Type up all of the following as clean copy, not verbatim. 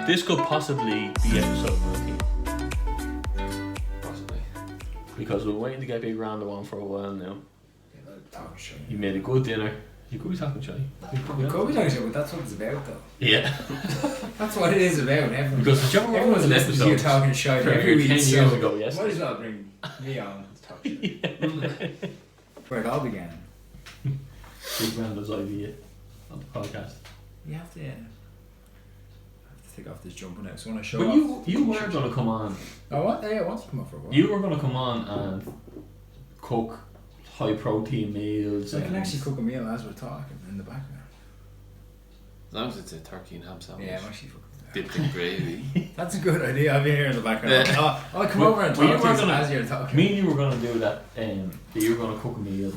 This could possibly be episode 19. Possibly. Because we're waiting to get Big Random on for a while now. Yeah, talking shit. You made a good dinner. You could be talking shy. You could be talking shit, but that's what it's about, though. Yeah. That's what it is about. Everyone, Because everyone's listening to you talking shit every week. 10 years ago, yes. Might as well bring me on to talk shit. Where it all began. Big Random's idea on the podcast. You have to take off this jumper now. So when I show But off, you were going to come on. Oh, what? Yeah, I want to come off for a while. You were going to come on and cook high protein meals. So I can actually cook a meal as we're talking in the background. As long as it's a turkey and ham sandwich. Yeah, I'm actually fucking. Dipped in gravy. That's a good idea. I'll be here in the background. I'll come over and talk to you as you're talking. Me and you were going to do that. That you were going to cook a meal,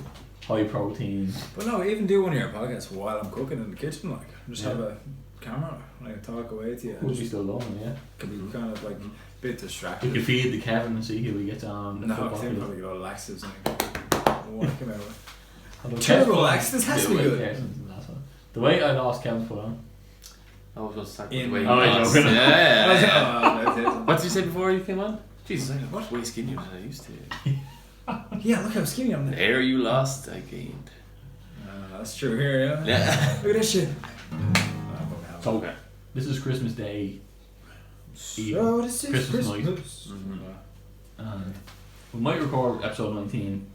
high protein. But no, even do one of your podcasts while I'm cooking in the kitchen, like just have a camera and I can talk away to you. Would be still going, yeah. Can be kind of like a bit distracted. We could feed the Kevin and see how he gets on. No, I think probably get all laxatives and whack him out. Terrible laxatives has to be good. The way I lost Kevin put on. I was just like, In- the way Oh, you yeah, lost. okay. Yeah. What did you say before you came on? Jesus, I'm much way skinnier than I used to. Yeah, look how skinny I'm The now. hair you lost, I gained. That's true here, yeah. Yeah. Look at this shit. So, this is Christmas Day. So this is Christmas Christmas. night. Mm-hmm. And we might record episode 19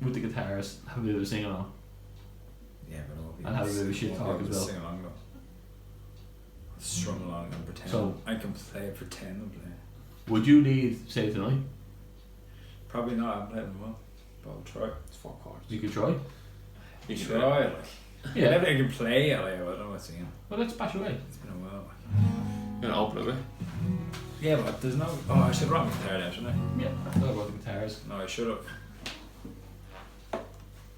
with the guitars, have a bit of a sing along. Yeah, but I won't be And have a bit of shit talk as well. Sing along though. Strum along and pretend. So- I can pretend I'm playing. Would you lead Save Tonight? Probably not. I'm playing well, but I'll try. It's 4 chords. You could try. You can Try like. Yeah. Whenever I can play, I don't know what's singing. Well, let's bash away. It's been a while. You're gonna open it, right? Yeah, but there's no. Oh, I should have brought my guitar down, shouldn't I? Yeah. I thought about the guitars. No, I should have.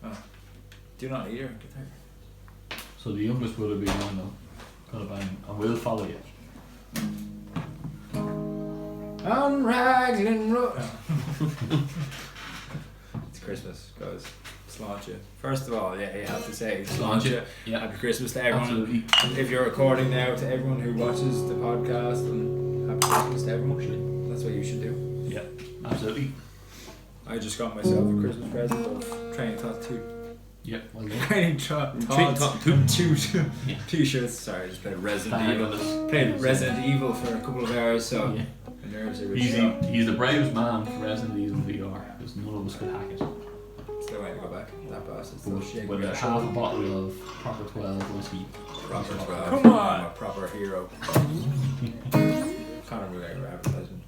Oh. Do not hear guitar. So the youngest would have been on though. Gonna bang. And we'll follow you. On Raglan Road. It's Christmas, guys. Slaunch it. First of all, yeah, you have to say slaunch it. Yeah. Happy Christmas to everyone. Absolutely. If you're recording now, to everyone who watches the podcast, and happy Christmas to everyone. That's what you should do. Yeah. Absolutely. I just got myself a Christmas present of Training Tot 2. Yeah. Well done. Training Tot Yeah. T-shirts. Sorry, I just played Resident Thank Evil. goodness. Played Resident Evil for a couple of hours, so Yeah. my nerves are really He's the bravest man for Resident Evil VR because none of us could hack it. still waiting to go back. That bastard's still shaking With me a up. half a bottle of proper 12 whiskey. Proper 12. Come on! I'm a proper hero. Conor McGregor advertisement.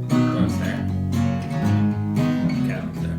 God's there. Kevin's there.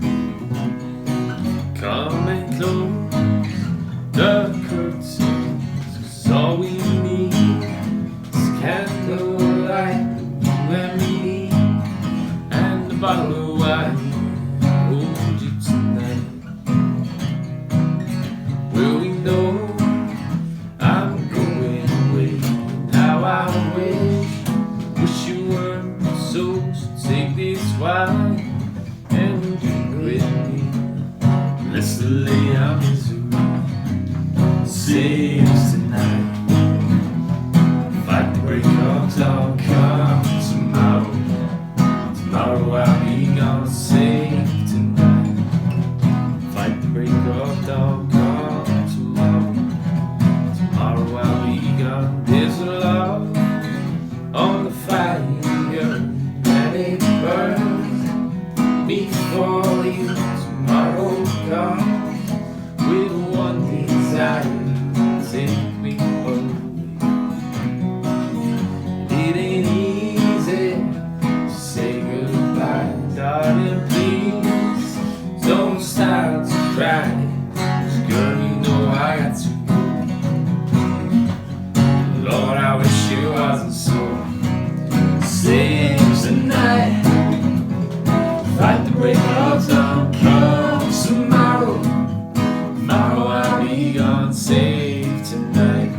gone safe tonight.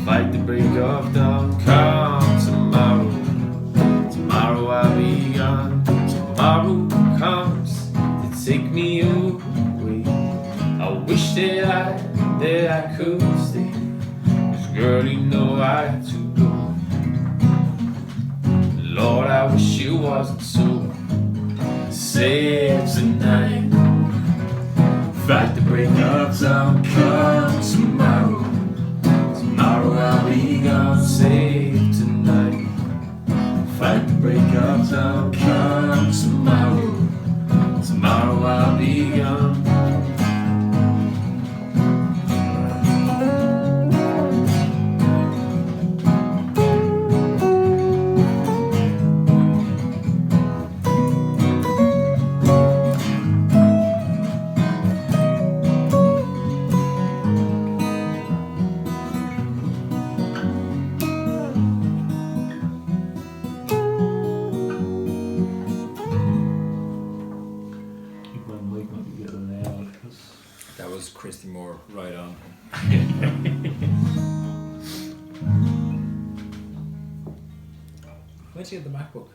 Fight the break of dawn, come tomorrow. Tomorrow I'll be gone. Tomorrow comes to take me away. I wish that I could stay. 'Cause girl, you know I had to go. Lord, I wish it wasn't so. Save tonight. Fight the break of dawn, come tomorrow. Tomorrow I'll be gone, save tonight. Fight the break of dawn, come tomorrow. Tomorrow I'll be gone. Keep my mic not together now because That was Christy Moore right on. Where'd you get the MacBook?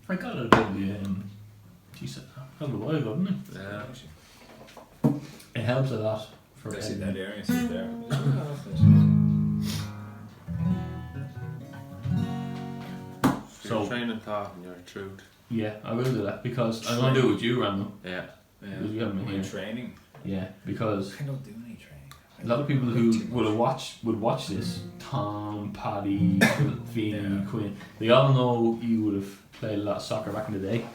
I got it at the geez, a while ago, didn't it? Yeah. It helps a lot for I see editing. that there, I see it there. So So- train and thought and your truth. Yeah, I will do that because I'm gonna do it with you, Randall. Yeah. Because you have me My here. training. Yeah, because I don't do any training. a lot of people who would watch this, Tom, Paddy, Feeney, Yeah. Quinn, they all know you would have played a lot of soccer back in the day.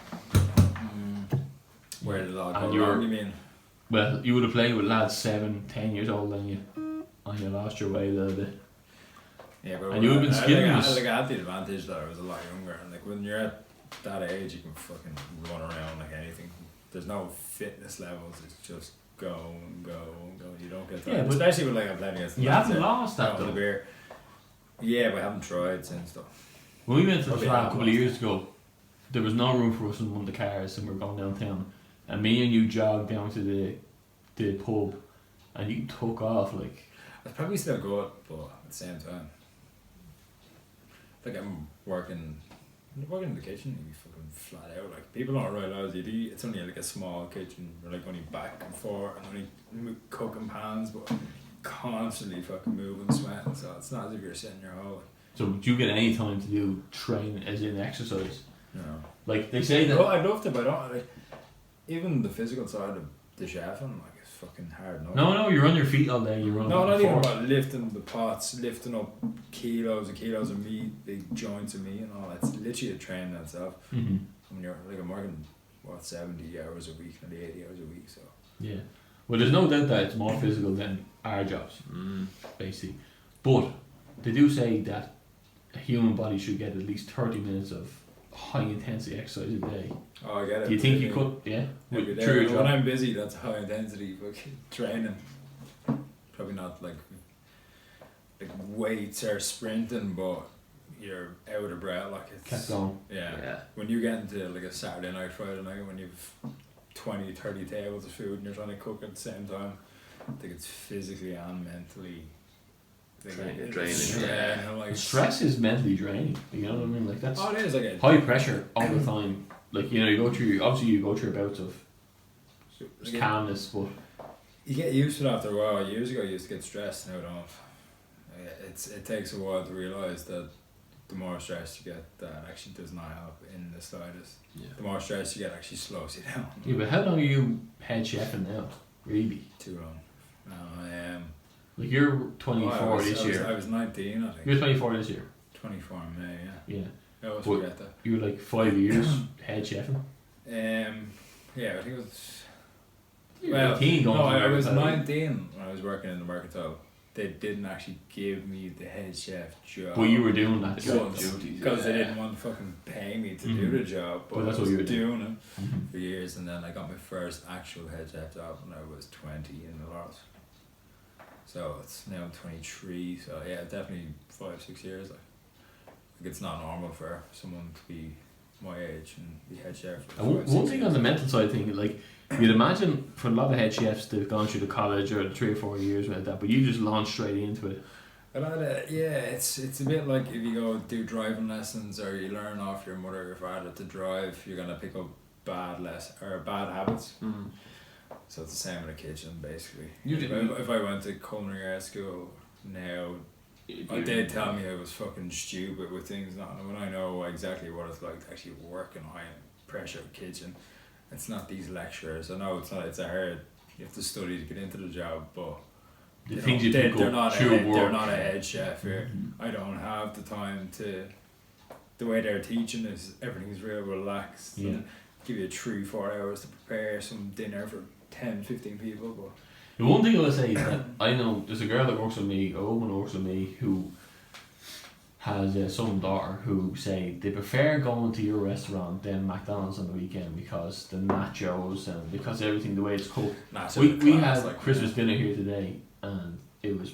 Where did it all And go you're- wrong, you mean? Well, you would have played with lads 7, 10 years older than you, and you lost your way a little bit. Yeah, but And you would've been skilling I us. had the advantage that I was a lot younger, and like when you're at that age, you can fucking run around like anything. There's no fitness levels. It's just go and go and go. You don't get that. Yeah, but especially with like I'm playing against. You haven't lost that the though. beer. Yeah, but I haven't tried since though. When we went to the Probably flat a not couple of years ago, there was no room for us in one of the cars, and we were going downtown. And me and you jogged down to the pub, and you took off like. I'd probably still go it, but at the same time, like I'm working in the kitchen, you'd be fucking flat out. Like people don't realise it's only like a small kitchen. We're like only back and forth and only cooking pans, but constantly fucking moving, sweating. So it's not as if you're sitting in your hole. So do you get any time to do train as in exercise? You know. Like they say that. Well, I'd love to, but I don't like. Even the physical side of the chefing, like it's fucking hard enough. No, you're on your feet all day. You're running. No, back not and even forth. about lifting the pots, lifting up kilos and kilos of meat, big joints of meat and all. It's literally a training itself. Mhm. I mean, you're like I'm working 70 hours a week, nearly 80 hours a week. So Yeah. Well, there's no doubt that it's more physical than our jobs, basically. But they do say that a human body should get at least 30 minutes of high intensity exercise a day. oh, I get it. Do you think you could? Yeah. Every day. Through your When job. I'm busy, that's high intensity fucking training. Probably not like weights or sprinting, but you're out of breath. Like it's Kept going. Yeah. When you get into like a Saturday night, Friday night, when you've 20, 30 tables of food and you're trying to cook at the same time, I think it's physically and mentally Draining. Yeah, and like Stress is mentally draining. You know what I mean? Like that's oh, it is like a high pressure all the time. Like you go through bouts of just calmness, but you get used to it after a while. Years ago, I used to get stressed. Now I don't. It takes a while to realise that the more stress you get, that actually does not help in the slightest. Yeah. The more stress you get actually slows you down. yeah. But how long are you head chefing now? Really? Too long. Like you're 24 this year. I was 19, I think. You're 24 this year. 24 in May, yeah. Yeah. I always But- forget that. You were like 5 years head chefing. Yeah, I think it was. You were Well, 18 going no, to I was Mercantile. 19 when I was working in the Mercantile. They didn't actually give me the head chef job. But you were doing that It's job. all duties. Because they didn't want to fucking pay me to do Mhm. the job. But Well, that's I what was you were doing it Mhm. for years, and then I got my first actual head chef job when I was 20 in the Laurels. So it's now 23, so yeah, definitely 5-6 years. Like it's not normal for someone to be my age and be head chef. And one thing on the mental side thing, like you'd imagine for a lot of head chefs they've gone through the college or the 3 or 4 years like that, but you just launched straight into it. It's a bit like if you go do driving lessons or you learn off your mother or your father to drive, you're gonna pick up bad habits. So it's the same in the kitchen basically. If I went to culinary art school now, they'd tell me I was fucking stupid with things. Not when I know exactly what it's like to actually work in a high pressure kitchen. It's not these lecturers. I know it's a hard. You have to study to get into the job, but they're not a head chef here. I don't have the time to. The way they're teaching is everything's real relaxed. Yeah. Give you 3-4 hours to prepare some dinner for 10-15 people, but. The one thing I would say is that I know there's a girl that works with me, a woman that works with me, who has a son and daughter who say they prefer going to your restaurant than McDonald's on the weekend because the nachos and because everything, the way it's cooked. We had like Christmas dinner here today and it was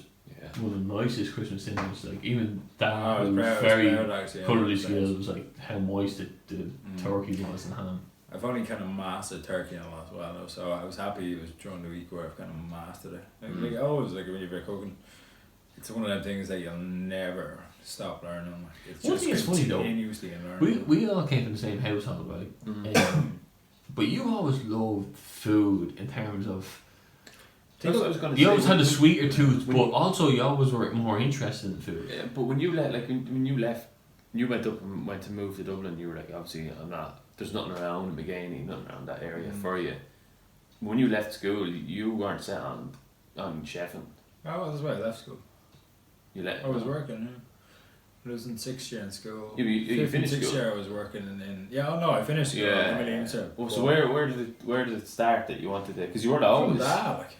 one of the nicest Christmas dinners. Like even that was very culinarily skilled. It was like how moist the turkey was and ham. I've only kind of mastered turkey in a lot as well, so I was happy it was during the week where I've kind of mastered it. Like always, like when you're cooking, it's one of them things that you'll never stop learning. It's one thing is funny though. We all came from the same household, right? But you always loved food in terms of. You always had a sweeter tooth, but also you always were more interested in food. Yeah, but when you left, you went up and went to move to Dublin. You were like, obviously, there's nothing around McGaney, nothing around that area for you. When you left school, you weren't set on chefing. Oh, that's why I left school. I was working. Yeah. I was in 6th year in school. You finished school. 6th year I was working, and then I finished school. Yeah. So where did it start that you wanted to? Because you weren't always. From that, like.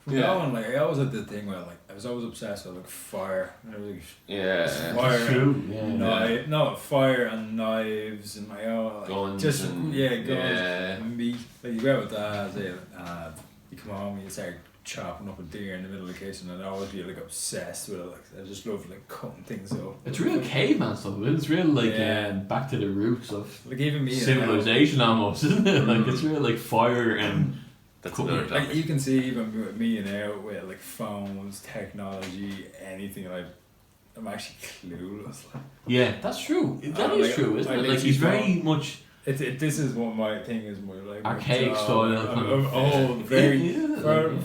Going, like I always had the thing where like I was always obsessed with like fire and everything. Fire and knives and my own guns guns and meat. Like you go out with that, you come home and you start chopping up a deer in the middle of the kitchen, and I always be like obsessed with it. Like I just love like cutting things up. It's real caveman stuff. It's real like back to the roots of like even me civilization almost, isn't it? Like it's real like fire and. That's another topic. Like you can see even with me now with like phones, technology, anything, like I'm actually clueless. Like. Yeah, that's true. That is true, isn't it? Like he's very much. This is what my thing is more like archaic style. Very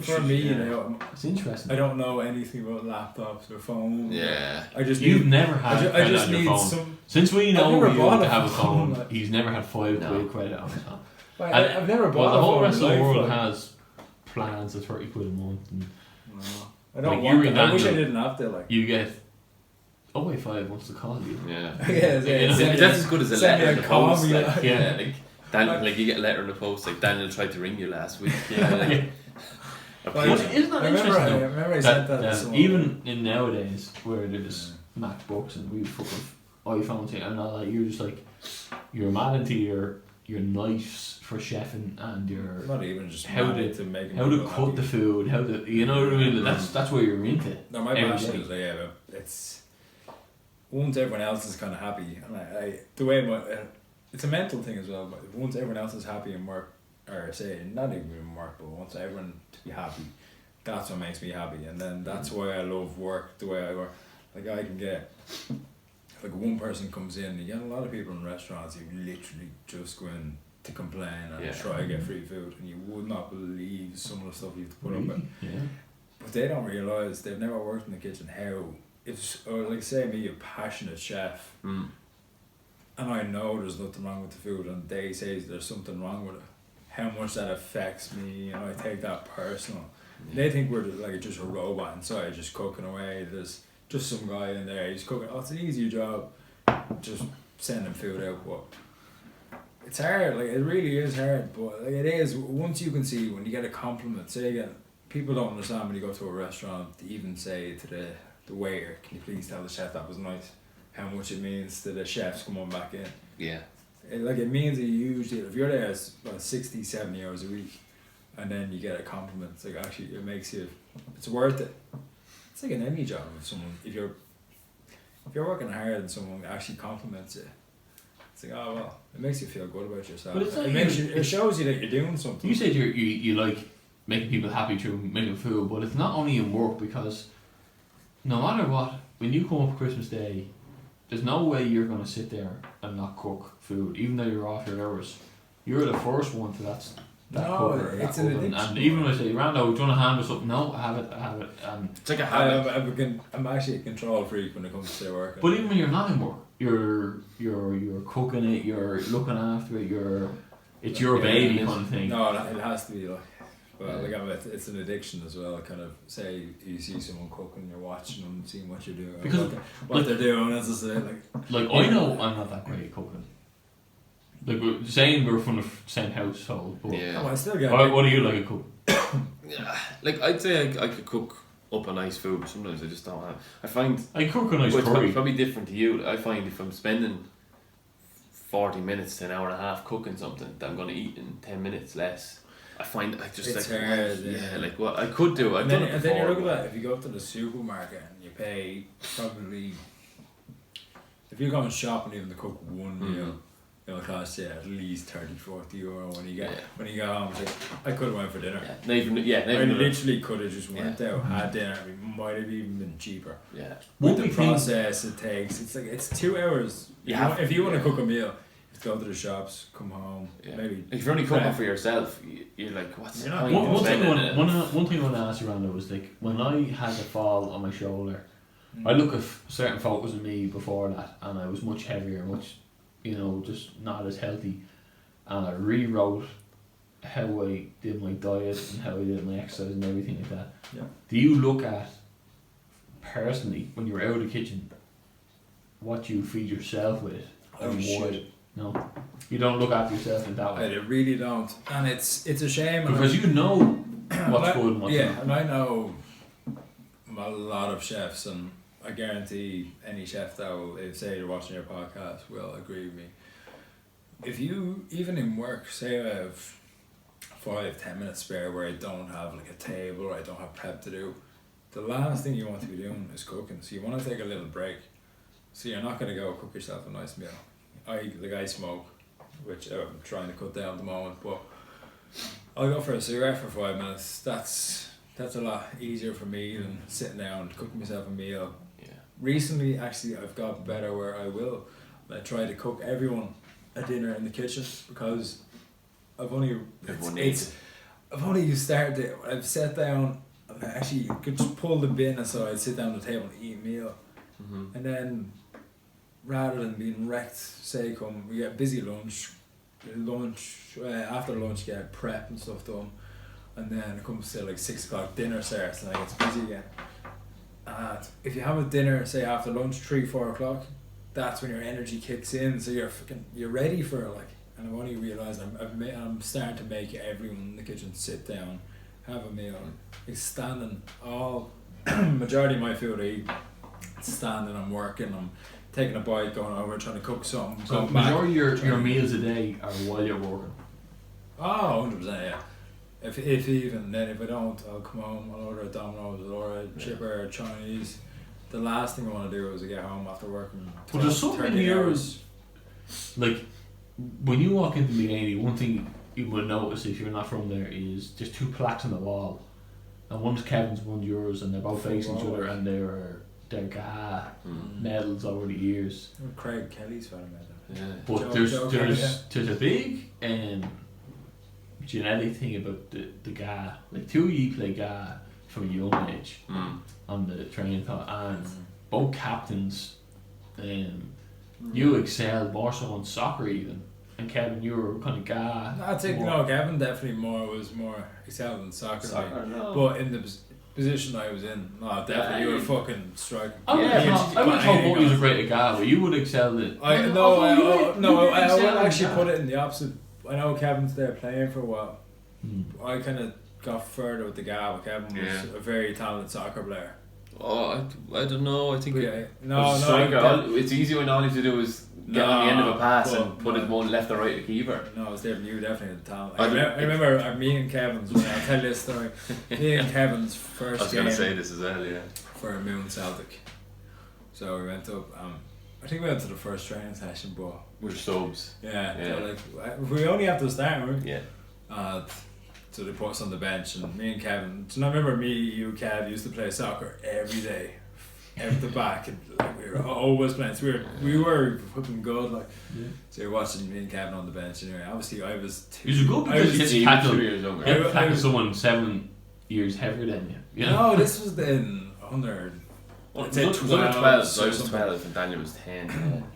for me, you know. It's interesting. I don't know anything about laptops or phones. Yeah. You've never had. I just need some. Since we know you want to have a phone, he's never had 5 quid credit on his phone. I've never bought the whole rest of the world like. has plans of 30 quid a month. And I don't want that. I wish I didn't have to. Like you get 085 wants to call you. Yeah. That's as good as a letter in the post. Like you get a letter in the post. Like Daniel tried to ring you last week. Isn't that interesting? I remember I sent that even in nowadays where there's MacBooks and we fucking iPhones and all that, you're just like you're mad into your knives for chefing and your not even just how to cut the food, how to you know what I mean. That's where you're into. No, my passion is it's once everyone else is kind of happy, and I the way it's a mental thing as well. But once everyone else is happy in work, or say not even in work, but once everyone to be happy, that's what makes me happy, and then that's why I love work the way I work. Like I can get. Like one person comes in, you get a lot of people in restaurants who literally just go in to complain and try to get free food, and you would not believe some of the stuff you have to put up with. Yeah. But they don't realise, they've never worked in the kitchen, how or like say me, a passionate chef, and I know there's nothing wrong with the food, and they say there's something wrong with it, how much that affects me, and I take that personal. They think we're like just a robot inside just cooking away. There's just some guy in there, he's cooking. Oh, it's an easier job, just sending food out. But it's hard, like it really is hard. But like it is, once you can see when you get a compliment. Say again, people don't understand when you go to a restaurant to even say to the waiter, "Can you please tell the chef that was nice?" How much it means to the chefs coming back in. Yeah. It means a huge deal. If you're there 60, 70 hours a week, and then you get a compliment, it's like actually it makes you, it's worth it. It's like in any job, if you're working hard and someone actually compliments you, It's like, oh well, it makes you feel good about yourself. But it's not It shows you that you're doing something. You said you like making people happy through making food, but it's not only in work, because no matter what, when you come up Christmas Day, there's no way you're going to sit there and not cook food, even though you're off your hours. You're the first one to that cooker. It's an addiction. And even when I say, Rando, do you want to hand us something? No, I have it. And It's like a habit. I'm actually a control freak when it comes to work. but even when you're not in work, you're cooking it, you're looking after it, it's your baby kind of thing. No, it has to be like. Well, like it's an addiction as well. Kind of say you see someone cooking, you're watching them, seeing what you're doing, Because what they're doing. As I say, like I know I'm not that great at cooking. Like we're saying we're from the same household, but I still get. what do you like at cook? Yeah, like I'd say I could cook up a nice food. Sometimes I just don't have. I find I cook a nice it's curry. probably different to you. I find if I'm spending 40 minutes to an hour and a half cooking something that I'm going to eat in 10 minutes less, I find I just it's like hard, like what I could do. I've done it and before. then you look at that. If you go up to the supermarket and you pay probably, if you're going shopping even to cook one meal, it'll cost you at least 30-40 euro when you get home. It's like, I could have went for dinner. I literally could have just went out, had dinner. It might have even been cheaper. Yeah. With the process it takes, it's like it's 2 hours. If you want to cook a meal, you have to go to the shops, come home, maybe. If you're only cooking for yourself, you're like, what's the point? One thing I want to ask you, Rando, was like when I had the fall on my shoulder, I look at certain photos of me before that, and I was much heavier, much, just not as healthy, and I rewrote how I did my diet and how I did my exercise and everything like that. Yeah. Do you look at, personally, when you're out of the kitchen, what you feed yourself with? Oh shit. No, you don't look after yourself in that way. I really don't, and it's a shame. Because you know what's good and what's not. And I know a lot of chefs, and I guarantee any chef that will, if say you're watching your podcast, will agree with me. If you, even in work, say I have 5-10 minutes spare where I don't have like a table or I don't have prep to do, the last thing you want to be doing is cooking. So you want to take a little break. So you're not going to go cook yourself a nice meal. I smoke, which I'm trying to cut down at the moment, but I'll go for a cigarette for 5 minutes. That's a lot easier for me than sitting down and cooking myself a meal. Yeah. Recently, actually, I've got better where I try to cook everyone a dinner in the kitchen, because I've only I've sat down and actually could just pull the bin aside, sit down at the table and eat a meal, and then rather than being wrecked, say we get busy after lunch get prep and stuff done, and then it comes to like 6 o'clock, dinner starts and it's busy again. And if you have a dinner say after lunch 3-4 o'clock, that's when your energy kicks in, so you're ready for it, like. And I've only realised I'm starting to make everyone in the kitchen sit down, have a meal, like standing. All majority of my food I eat standing. I'm working, I'm taking a bite, going over, trying to cook something. So majority of your meals a day are while you're working? Oh, 100%, yeah. If even, then if I don't, I'll come home, I'll order a Domino's, I'll order a chipper or Chinese. The last thing I want to do is to get home after working. But there's so many hours. Like, when you walk into Milani, one thing you will notice if you're not from there is there's 2 plaques on the wall. And one's Kevin's, one's yours, and they're both facing each other, and they're medals over the years. Craig Kelly's father medal. Yeah. But there's a big genetic thing about the GA. Like 2 of you play GA from a young age on the training thought, and both captains. You excelled more so in soccer even, and Kevin, you were kind of GA. I think Kevin definitely was more excelled in soccer but in the position I was in, definitely you were fucking striking. I would hope you was a great GA, but you would excel in. I would actually put it in the opposite. I know Kevin's there playing for a while. I kind of got further with the GA, but Kevin was a very talented soccer player. Oh, I don't know. I think it's easy when all you have to do is get on the end of a pass and put it one left or right to the keeper. No, it was David. You definitely had the talent. I remember me and Kevin's. I'll tell you this story. Me and Kevin's first game. I was going to say this as well, yeah. For a Moon Celtic. So we went up. I think we went to the first training session, but With subs. yeah. Yeah. So like we only have to start, right? Yeah. So they put us on the bench, and me and Kevin. So I remember me, you, Kev used to play soccer every day, out the back, and like we were always playing. So we were fucking good, like. Yeah. So you're watching me and Kevin on the bench. Anyway, obviously I was. It was good because you Because get you to were tackle, 2 years younger. you get to I tackle was- someone 7 years heavier than you. You know? No, this was then under. Well, I'd it was say under 12, 12, so I was something. 12 and Daniel was 10.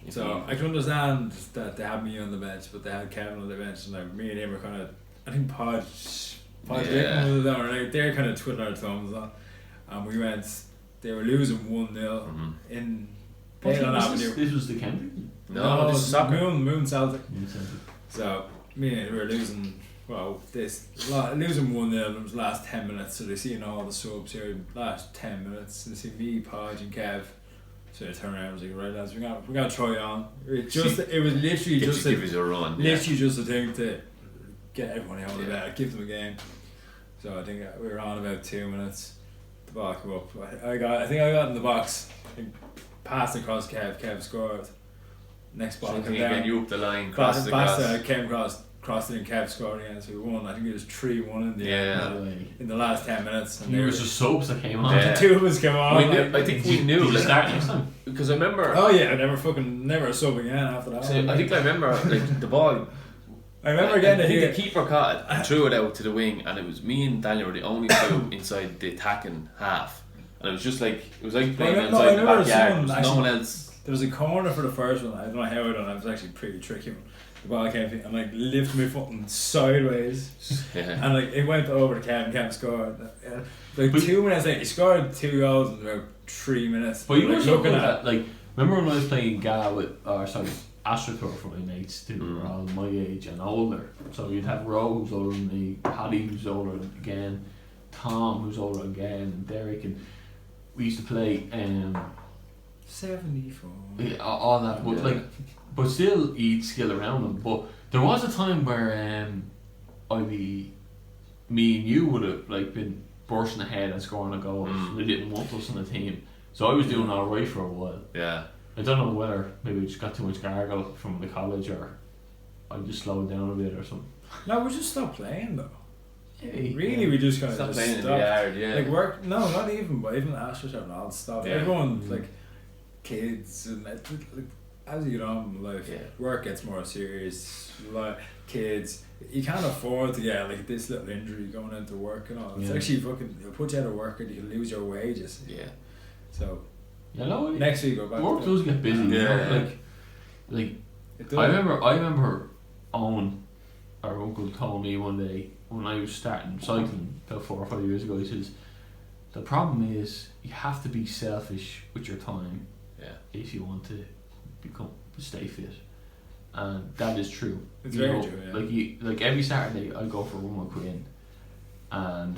Yeah. So I can understand that they had me on the bench, but they had Kevin on the bench, and like me and him were kind of. I think Podge Yeah. Dickman was down, right? They're kind of twiddling our thumbs on, and we went. They were losing 1-0 Mhm. in What Baylon team was Avenue. this was the County. No, this is it's soccer. Moon Celtic. Yeah, so- So me and we were losing. Well, losing 1-0 in the last 10 minutes. So they seen all the subs here in the last 10 minutes. They see me, Podge, and Kev. So they turn around and was like, right lads, we got to try on. It was literally Give just us a run. Yeah. literally just a thing to get everyone out of bed, give them a game. So I think we were on about 2 minutes. The ball came up. I think I got in the box. I think passed across Kev scored. Next ball Same came thing again, down. you up the line, crossed the Pass grass. came crossed it, and Kev scored again. So we won. I think it was 3-1 in the end, Yeah. By the way. in the last 10 minutes. And There they was were- just soaps that came on. Yeah. the two of us came on. We knew, like- I think we Did knew. you Like, start next time? because I remember. oh yeah, never a sub again after that. So I think I remember like the ball. I remember getting I it think here. the keeper caught it and threw it out to the wing, and it was me and Daniel were the only two inside the attacking half, and it was just like it was like playing I inside the remember backyard. someone There was no one actually- else. There was a corner for the first one. I don't know how I done it. It was actually pretty tricky. The ball came and like lifted my foot sideways, Yeah. and like it went over to Cam scored. Like But- 2 minutes later, he scored 2 goals in about 3 minutes. But you like, were so good at, like, remember when I was playing GA with, AstroTurf for my mates who were all my age and older. So you'd have Ro who's older than me, Paddy who's older again, Tom who's older again, and Derek, and we used to play 74. all that, but Yeah. like, but still you'd skill around them. But there was a time where me and you would have like been bursting ahead and scoring a goal. They didn't want us on the team, so I was doing all right for a while. Yeah. I don't know whether maybe we just got too much gargle from the college or I just slowed down a bit or something. No, we just stopped playing though. Hey, Really, we just kind of Stop just playing in the stopped. yard. Yeah. Like work, no, not even, but even AstroTurf and all stopped. Yeah. Everyone, Mm. like kids, and like, as you get on in life, Yeah. work gets more serious. Like kids, you can't afford to get like this little injury going into work and all. It's Yeah. actually fucking, it'll put you out of work and you can lose your wages. Yeah. So you know, next week go back. work to does get busy. You Yeah. know? Like it does. I remember Owen, our uncle, told me one day when I was starting cycling about 4 or 5 years ago. He says the problem is you have to be selfish with your time. Yeah. If you want to stay fit, and that is true. It's You very know, true, yeah. Like every Saturday I go for a run with Quinn, and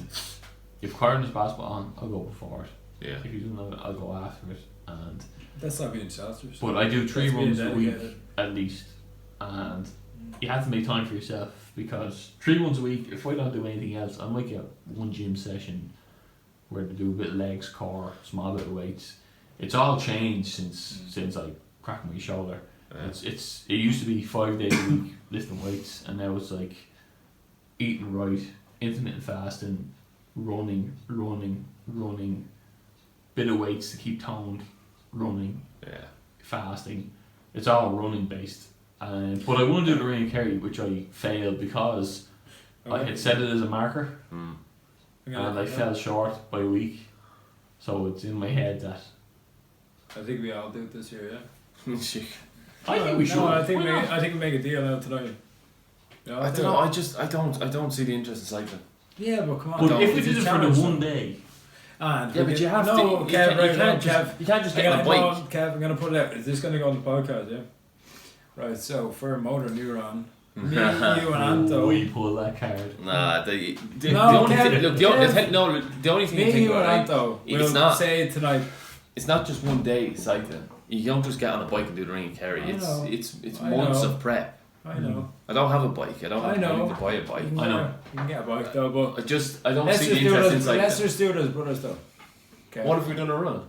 if Quinn is basketball on, I'll go before it. Yeah. If he's not, I'll go after it. And That's not being selfish. but I do 3 That's being runs a week dedicated. at least, and you have to make time for yourself because 3 runs a week. If I don't do anything else, I might get one gym session where they do a bit of legs, core, small bit of weights. It's all changed since I cracked my shoulder. Yeah. It used to be 5 days a week lifting weights, and now it's like eating right, intermittent fasting, running, bit of weights to keep toned, running, Yeah. fasting. It's all running based. But I want to do the ring and carry, which I failed because I had set it as a marker Mm. and I fell short by a week. So it's in my head that I think we all do it this year, yeah. I think we should. I think Why not? I think we make a deal out tonight. Yeah, I don't know. I don't see the interest in cycling. Yeah, but come on. But don't- if we It's did a it for the challenge, one though. day, And Yeah, but you have no, to. Kev, You can't, right, you can't no, just. Kev, You can't just I get on a gotta- bike. Kev, I'm gonna put it out. Is this gonna go on the podcast? Yeah. Right. So for motor neuron, me, you, and Anto. we pull that card. Nah, the No, only Kev, thing. Look, the only thing you Me, think you, and about, right, Anto. it's We'll not- say it tonight. it's not just one day cycling. You don't just get on a bike and do the ring and carry. I know. It's I months know. of prep. I know. I don't have a bike. I don't I have know. money to buy a bike. You can I know. get- You can get a bike though, but I don't let's see just the do it interest in as let's cycling. just do it as brothers though. Okay. What if we done a run?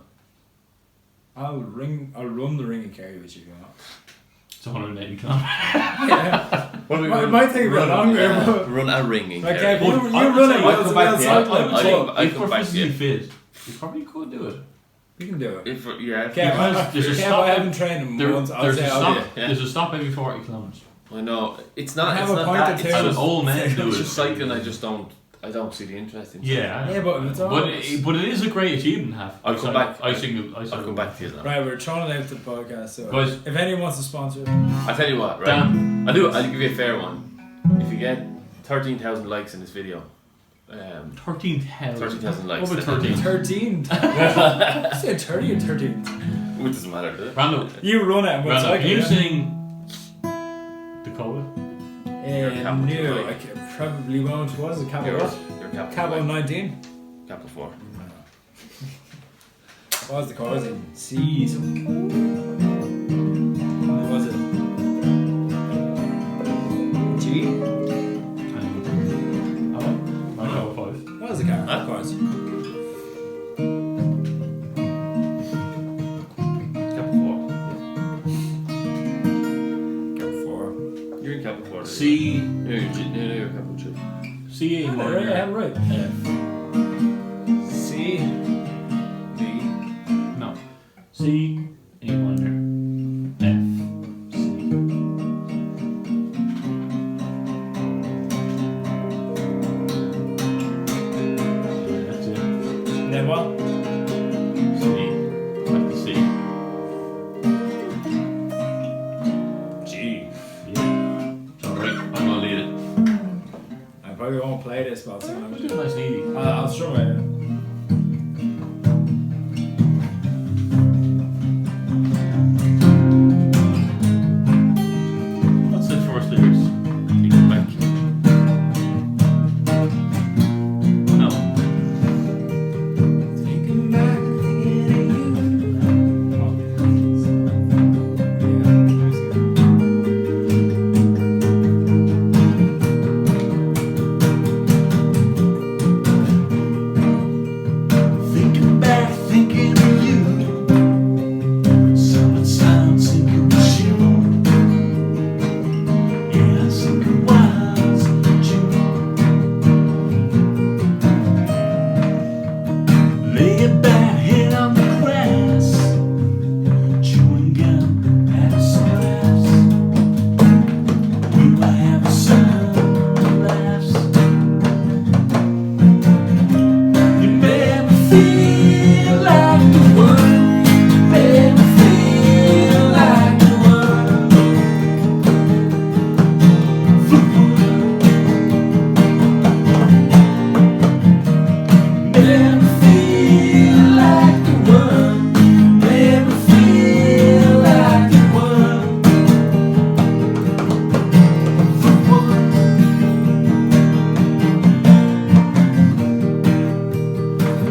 I'll run the ring of Kerry with you. It's 180 kilometers. Yeah. What It might take a bit longer. But Run a ring in like, Kerry. you run it. I'll come back to you. I come back to you. fit. You probably could do it. You can do it. If There's a stop. I haven't trained in months. I'll There's say a I'll stop. do it. Yeah. There's a stop every 40 kilometers. I know it's not. Have It's a not point that. or It's two. And just, old men do it's it. just cycling. I don't see the interest in. Yeah. Yeah, but it's all. But it is a great achievement to have. I'll come back. I single. I'll come back to you now. Right, we're throwing it out to the podcast. So Guys. if anyone wants to sponsor, I tell you what, right? Dan. I'll give you a fair one. If you get 13,000 likes in this video, 13,000. 13,000 likes. Over 13. 13. You said 30 or 13. Which doesn't matter, does it? Randall. You run it and we'll Randall. cycle. Can you yeah. sing Dakota? No, I probably won't. What is it? Capital what? You're capital. Capital 19. Capital 4. What was the chorus in? C. What was it? G? I know 5. What was the chorus? Capital 4. Capital 4. You're in capital 4. C. No, you're capital 2. C. Oh, right, I have it right. C. D. No. C. A minor. F. C. That's it. And then what? C. Like the C. G. Yeah. It's alright. I'm gonna lead it. I probably won't play this, but I'll sing Do it. it nice and easy. I'll strum it. What's the first lyrics? Take it back. No. Thinking back, thinking Thinking back, thinking of you. Summer sound, thinking of you. Yeah, thinking was you. Lay your bad head on the grass, chewing gum at some laughs. We were having some laughs. You made me feel like the world. Made me feel like the world. Made me feel like the world. Made me feel like the world.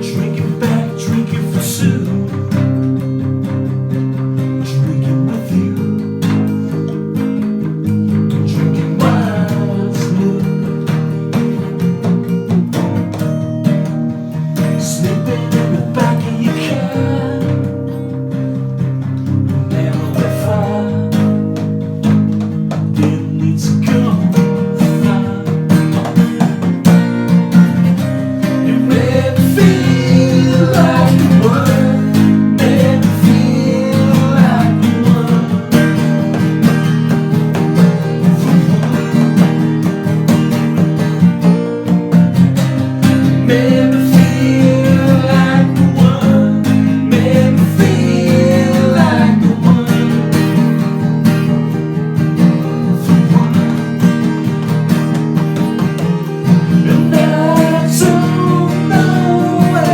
Drinking back, drinking for Sue. Drinking with you. Drinking what's new. Sleeping in the back of your car. Never went far. Didn't need to go far. You made me feel like the world. Made me feel like the world. Made me feel like the world. Made me feel like the world. And I don't know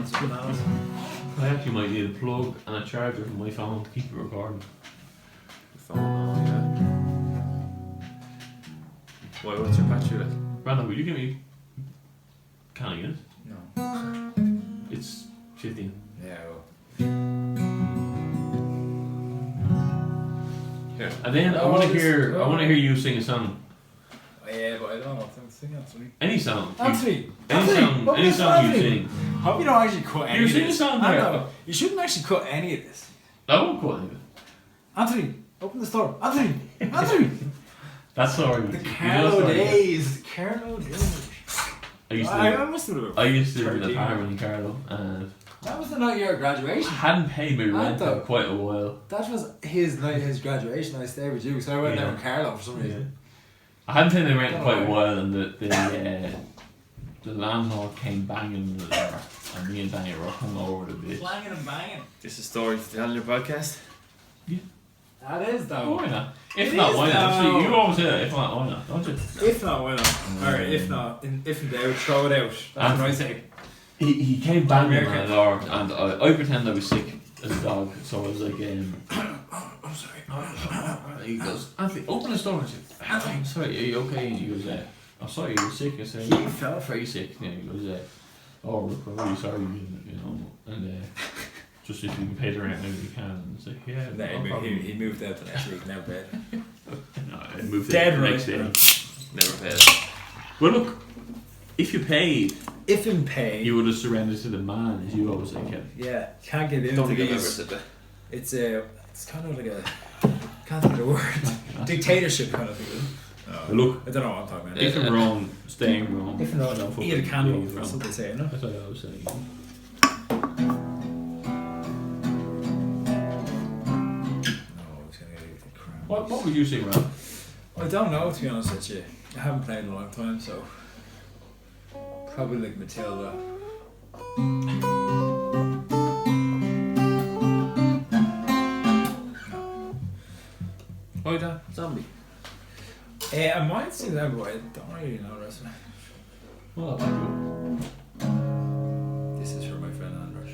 It's bananas. I actually might need a plug and a charger for my phone to keep it recording. Phone, oh yeah. Why, what's your battery like? Random, will you give me can of Guinness? No. It's 15. Yeah, well. Here. And then I want to hear you sing a song. Oh, yeah, but I don't know what I'm singing, Anthony. Any song. Anthony! Any song you sing. Hope you don't actually cut any You of sing a this. song I there. know. You shouldn't actually cut any of this. I won't quote any of it. Anthony, open the store. Anthony! Anthony! That's alright. The Carlo days. The Carlo days. I used to I must have been I used to live in an 13. apartment in Carlo and That was the night of your I graduation. hadn't paid my rent Anto. for quite a while. That was his night of his graduation. I stayed with you, so I went Yeah. down with Carlo for some Yeah. reason. I hadn't paid my rent for Don't quite a worry. while and the landlord came banging on the door and me and Daniel were hung over the bitch. Slanging and banging. This is a story to tell in your podcast. That is Oh, though. why not? If It not, is why not? though. See, you always say that, if not, why not? Don't you? If not, why not? Alright, if not, if in doubt, throw it out. That's what I say. He came banging on American. the door and I pretended I was sick as a dog, so I was like, I'm sorry. he goes, Anthony, open the door. I said, I'm sorry, are you okay? And he goes, I'm sorry, you're sick. I said, He felt very sick. And he goes, oh, look, I'm really sorry, you know, and just if you can pay the rent, maybe you can. And it's like, yeah, No, no problem. he moved out the next week, now bed. No, I moved Dead there the right. next day. Never paid. Well, look, if you paid, If in pay, you would have surrendered to the man, as you always say, Kevin. yeah, can't get into Don't think I've ever these. said that. It's kind of like a, can't think of the word, dictatorship kind of thing. But look, I don't know what I'm talking about. if you're wrong, staying wrong. If not, don't fucking eat a candle. be That's wrong. what they say, no? That's what I always say. No, it's gonna get crap. What would you say, Rob? I don't know, to be honest with you. I haven't played in a long time, so probably like Matilda. Oh, that zombie. I might see that, but I don't really know the rest of it. Well, I do. This is for my friend Andros.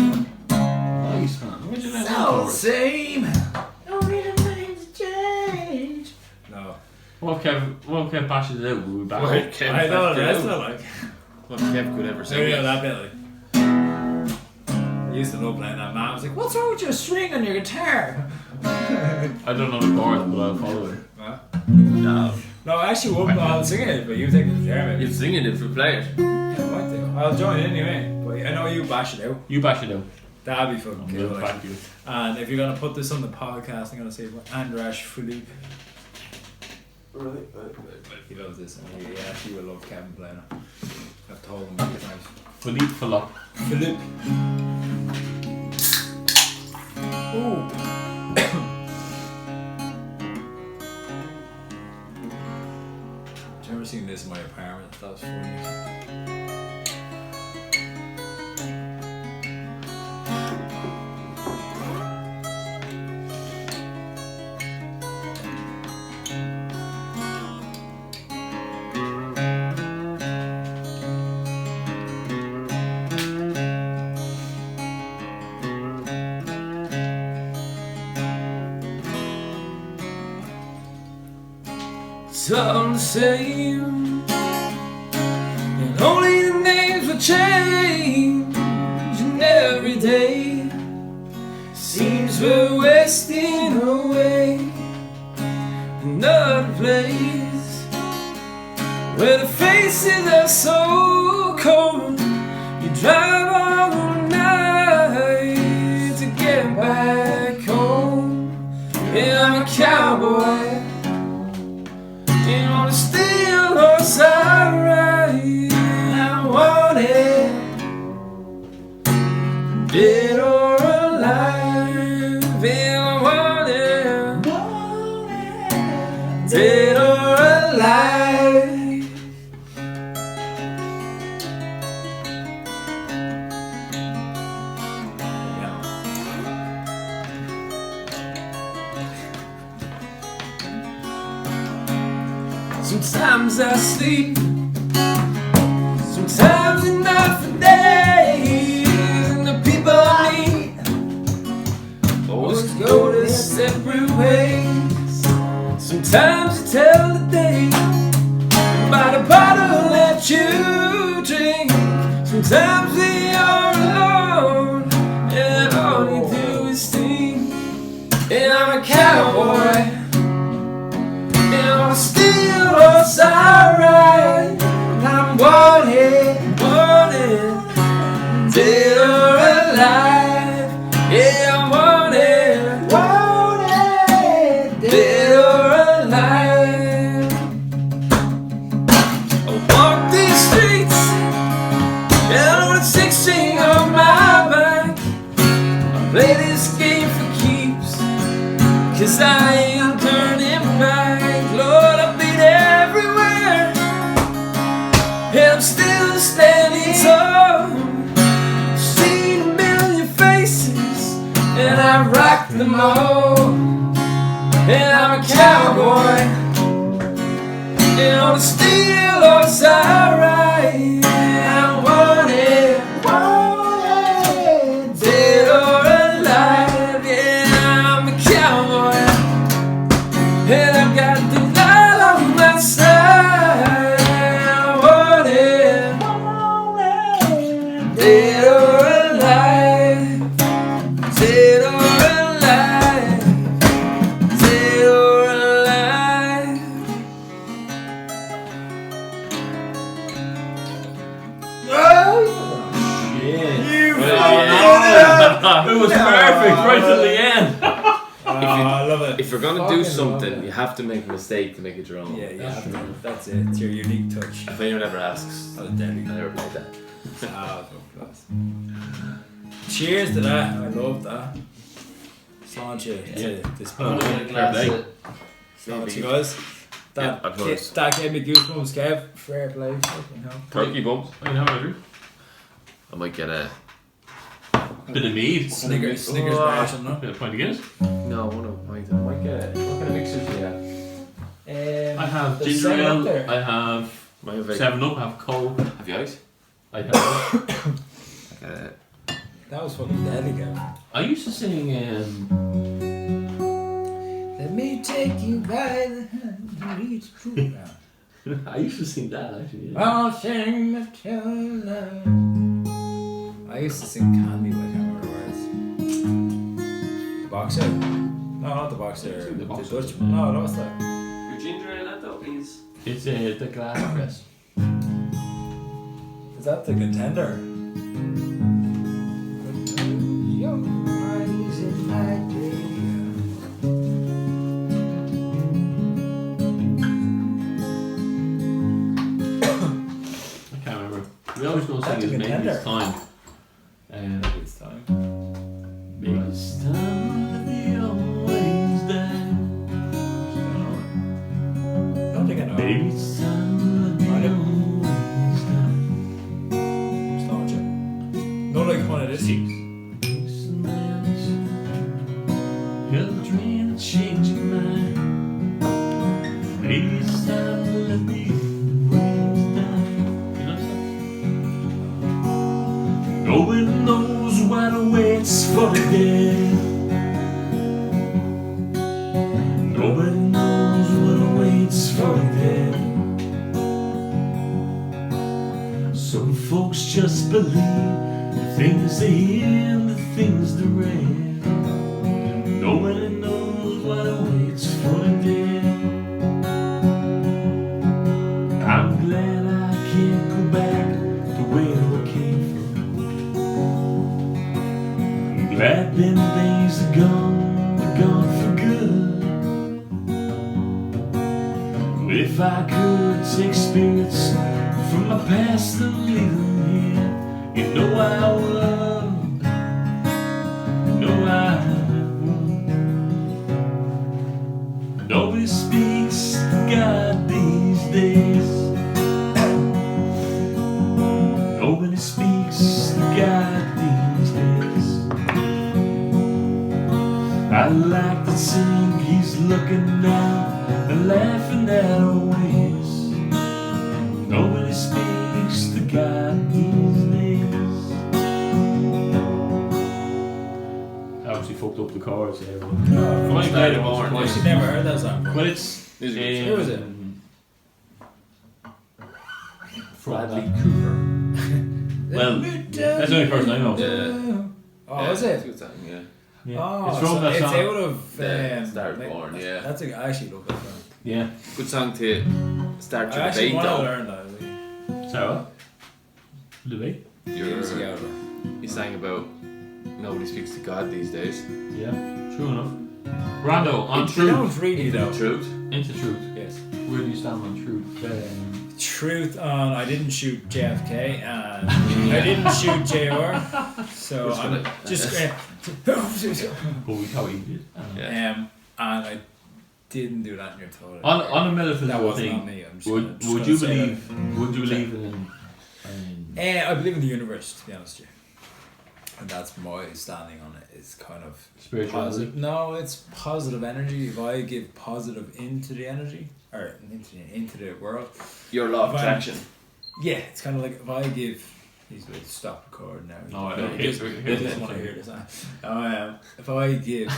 Nice, man. Imagine that outdoors. Same. Only the names change. No. What Kev bashes it out, we'll be back. What Kev I know the could rest ever- of it, like. What Kev could ever So say. yeah, that bit like. I used to love playing that. Man, I was like, "What's wrong with your string on your guitar?" I don't know the chords, but I'll follow it. What? No. No, I actually won't. I'll sing it, but you take the guitar, maybe. You'd sing it if we play it. Yeah, I might do. I'll join in anyway. But I know you bash it out. You bash it out. That'd be fucking I'm cool. gonna Like. back you. And if you're gonna put this on the podcast, I'm gonna say Andras Philippe. Right. He loves this, and he actually will love Kevin playing it. I've told him many times. Philippe Philop. Philippe. Ooh. Have you ever seen this in my apartment? That was funny. It's all the same, and only the names will change. And every day seems we're wasting away. Another place where the faces are so cold. You drive all night to get back home. Yeah, I'm a cowboy. And on a steel horse I ride. I want it, dead or alive. And I want it, dead or alive. Sometimes I sleep, sometimes enough for days. And the people I meet always go their separate ways. Sometimes you tell the day by the bottle that you drink. Sometimes we are alone and all you do is sing. And I'm a cowboy and on a steel horse I ride. And I'm wanted, dead or alive. Yeah, I'm wanted, dead or alive. I walk these streets and with a 6-string on my back. I play this game for keeps, 'cause I ain't turning back. Lord, I've been everywhere and I'm still standing tall. Seen a million faces and I rock them all. And I'm a cowboy and on a steel horse I ride. I'm wanted, dead or alive. Yeah, I'm a cowboy and I've got the light on my side. I'm wanted, dead or alive, dead or alive, dead or alive. It was perfect right till the end. I love it. If you're gonna do Fucking something, love it. you have to make a mistake to make it your own. Yeah, you have to. That's it. It's your unique touch. If anyone ever asks, Oh, I deadly. never played that. Ah, so class. Cheers to that. I love that. Sláinte to this Oh, podcast. fair play. Sláinte, guys. Yeah, of course. That gave me goosebumps, Kev. Fair play. Fucking hell. Turkey bumps. I can have a drink. I might get a. Bit of mead. Snickers Oh. bar or something, no? Bit of pint of Guinness. No, one of mine. I might get a. What kind of mixers do you have? I have there's ginger 7 up ale. there. I have Might have a. 7-Up. I have Coke. Have you ice? I have. That was fucking deadly, Kev. I used to sing. Let me take you by the hand and reach true. I used to sing that actually. Yeah. I'll sing the tune. I used to sing Candy, but I can't remember the words. Boxer? No, not the boxer. The Boxer. Dutchman. No, that was that. Your ginger ale that though, please. It's the glass press. Is that the contender? Young eyes in my day. I can't remember. We always don't sing That's a as maybe contender. it's time. It's time. Maybe it's time to be always down. I don't think I know. Maybe it's time to be I don't- always down. Nostalgia. No, like one of this. Help a dream to change your mind. Maybe it's time to let me ways down. You know that? Nobody knows what awaits for the dead. Nobody knows what awaits for the dead. Some folks just believe the things they hear and the things they read. Nobody knows what awaits for the dead. I'm glad I can't go back to where I came from. I'm glad them days are gone for good. If I could take spirits from my past and leave them here, you know I would. You know I would. Nobody speaks to God these days. Nobody speaks to God these days. I like to think he's looking down and laughing at our ways. Nobody speaks to God these days. Obviously fucked up the chorus there. But Oh, might play it more. I actually never heard that song before. Well, it's Who was it? Bradley Cooper. Well, that's the only person I know. Yeah. Oh, is it? Good song, yeah. Yeah. Oh, It's from so that it's song. out of Start like, Born, yeah. That's I actually love that song. Yeah. Good song to start I your actually debate want to though. learn that. Sorry, what? Debate? You sang about nobody speaks to God these days. Yeah. True enough. Rondo, on You truth. don't really The know. truth. Into truth. Yes. Where do you stand on truth? Truth on I didn't shoot JFK and I didn't shoot JR. So Just I'm gonna- just But we thought you did. Yeah. and I didn't do that in your toilet. On a metaphysical that wasn't thing, on me. I'm just would gonna you say believe? that. Would you believe in? I believe in the universe, to be honest with you. And that's my standing on it. It's kind of Spirituality? positive. No, it's positive energy. If I give positive into the energy or into the world, Your law of If I'm- attraction. yeah, it's kind of like if I give. He's going to stop recording now. No, I don't. He doesn't want to hear this. If I give,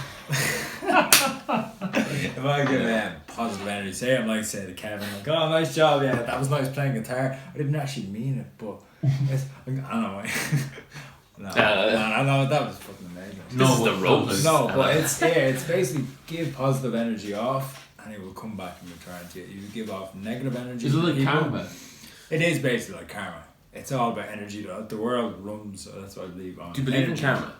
if I give positive energy, say to Kevin, like, oh, nice job, yeah, that was nice playing guitar. I didn't actually mean it, but it's, I don't know. No, that was fucking amazing. This is the ropes. No, but it's basically give positive energy off, and it will come back in return to you. You give off negative energy. Is it to like people. karma? It is basically like karma. It's all about energy. The world runs. So that's what I believe on. Do you believe energy. in karma?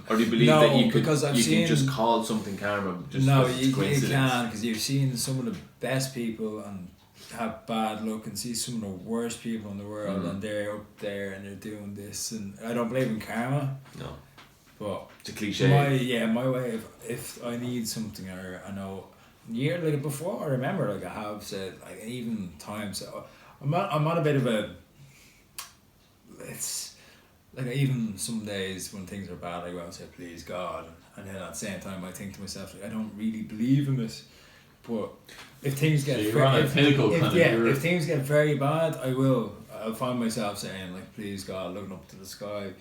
Or do you believe No, that you because I've can just seen- call something karma just No, because it's you coincidence? can, because you've seen some of the best people and have bad luck, and see some of the worst people in the world, and they're up there and they're doing this. And I don't believe in karma, No. but It's a cliche. my way of, if I need something, or I know like before, I remember like I have said, like even times I'm on a bit of a, it's like even some days when things are bad, I go and say please God, and then at the same time I think to myself, like, I don't really believe in this, but if things get So you're on a pinnacle kind of if things get very bad, I'll find myself saying like please God, looking up to the sky,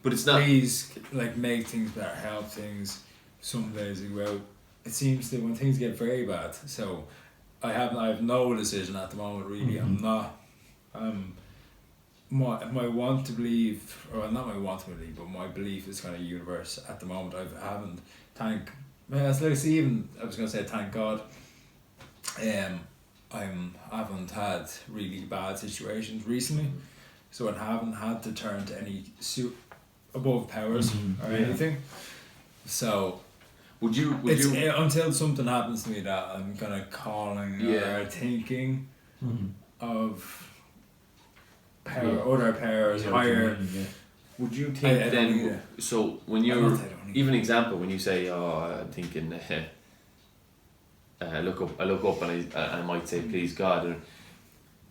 But it's not. please like make things better, help things. Some days it seems that when things get very bad, so I have no decision at the moment really. I'm not my want to believe, or not my want to believe, but my belief is kind of universe at the moment. I haven't thank God. I haven't had really bad situations recently, so I haven't had to turn to any above powers or anything. So Would you? until something happens to me that I'm kind of calling or thinking of power, other powers, higher. Would you think I don't then? either. So when I you're don't either. even example when you say, "Oh, I'm thinking," I look up and I might say, "Please God," and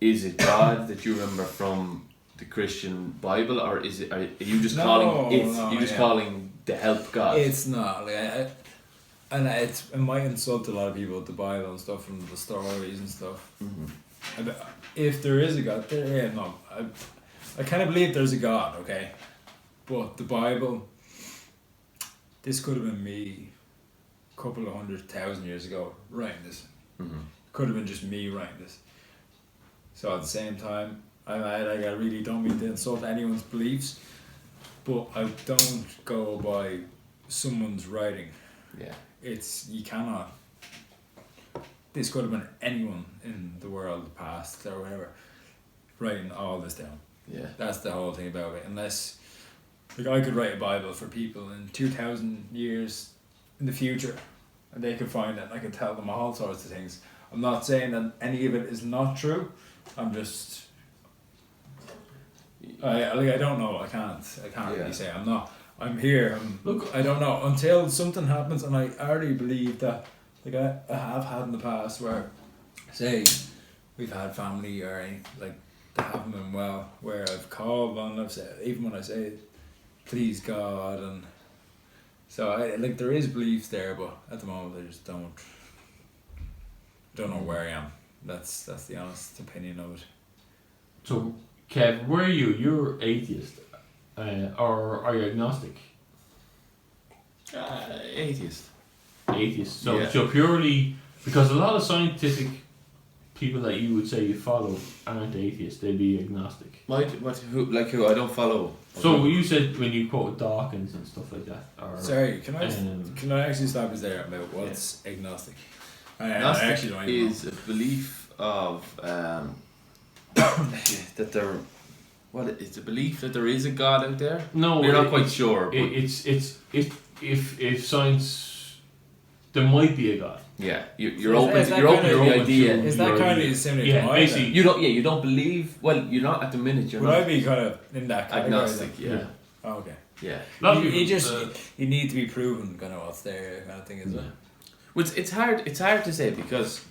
is it God that you remember from the Christian Bible, or are you just calling it? No, You're just calling the help God. It's not like it might insult a lot of people with the Bible and stuff and the stories and stuff. If there is a God, I kind of believe there's a God, okay, but the Bible. This could have been me, a couple of 100,000 years ago, writing this. Could have been just me writing this. So at the same time, I really don't mean to insult anyone's beliefs, but I don't go by someone's writing. Yeah. You cannot. This could have been anyone in the world, past or whatever, writing all this down. Yeah. That's the whole thing about it. Unless, like, I could write a Bible for people in 2,000 years in the future, and they could find it, and I could tell them all sorts of things. I'm not saying that any of it is not true. I'm just. I don't know. I can't really say. I'm here. Look, I don't know until something happens, and I already believe that. Like I have had in the past where, say, we've had family or any, like they haven't been well, where I've called and I've said, even when I say, please God, and So like there is beliefs there, but at the moment I just don't know where I am. That's the honest opinion of it. So, Kev, where are you? You're atheist, or are you agnostic? Atheist. Atheist. So, Yeah. so purely because a lot of scientific people that you would say you follow aren't atheists; they'd be agnostic. Who? I don't follow. So you said when you quote Dawkins and stuff like that. Or, Sorry, can I actually stop you there about what's agnostic? I actually don't even know. is a belief of that there. Well, it's a belief that there is a God out there. No, we're not quite sure. But if science, there might be a God. yeah, you're So open. is that You're open kind to of- the idea. Is that kind of similar Yeah, to mine? basically. then? You don't believe. Well, you're not at the minute. You're Would not I be kind of in that category? agnostic. then? Yeah, Oh, okay. yeah. A lot of You people, just you need to be proven kind of what's there kind of thing, isn't it? Well, it's hard. It's hard to say because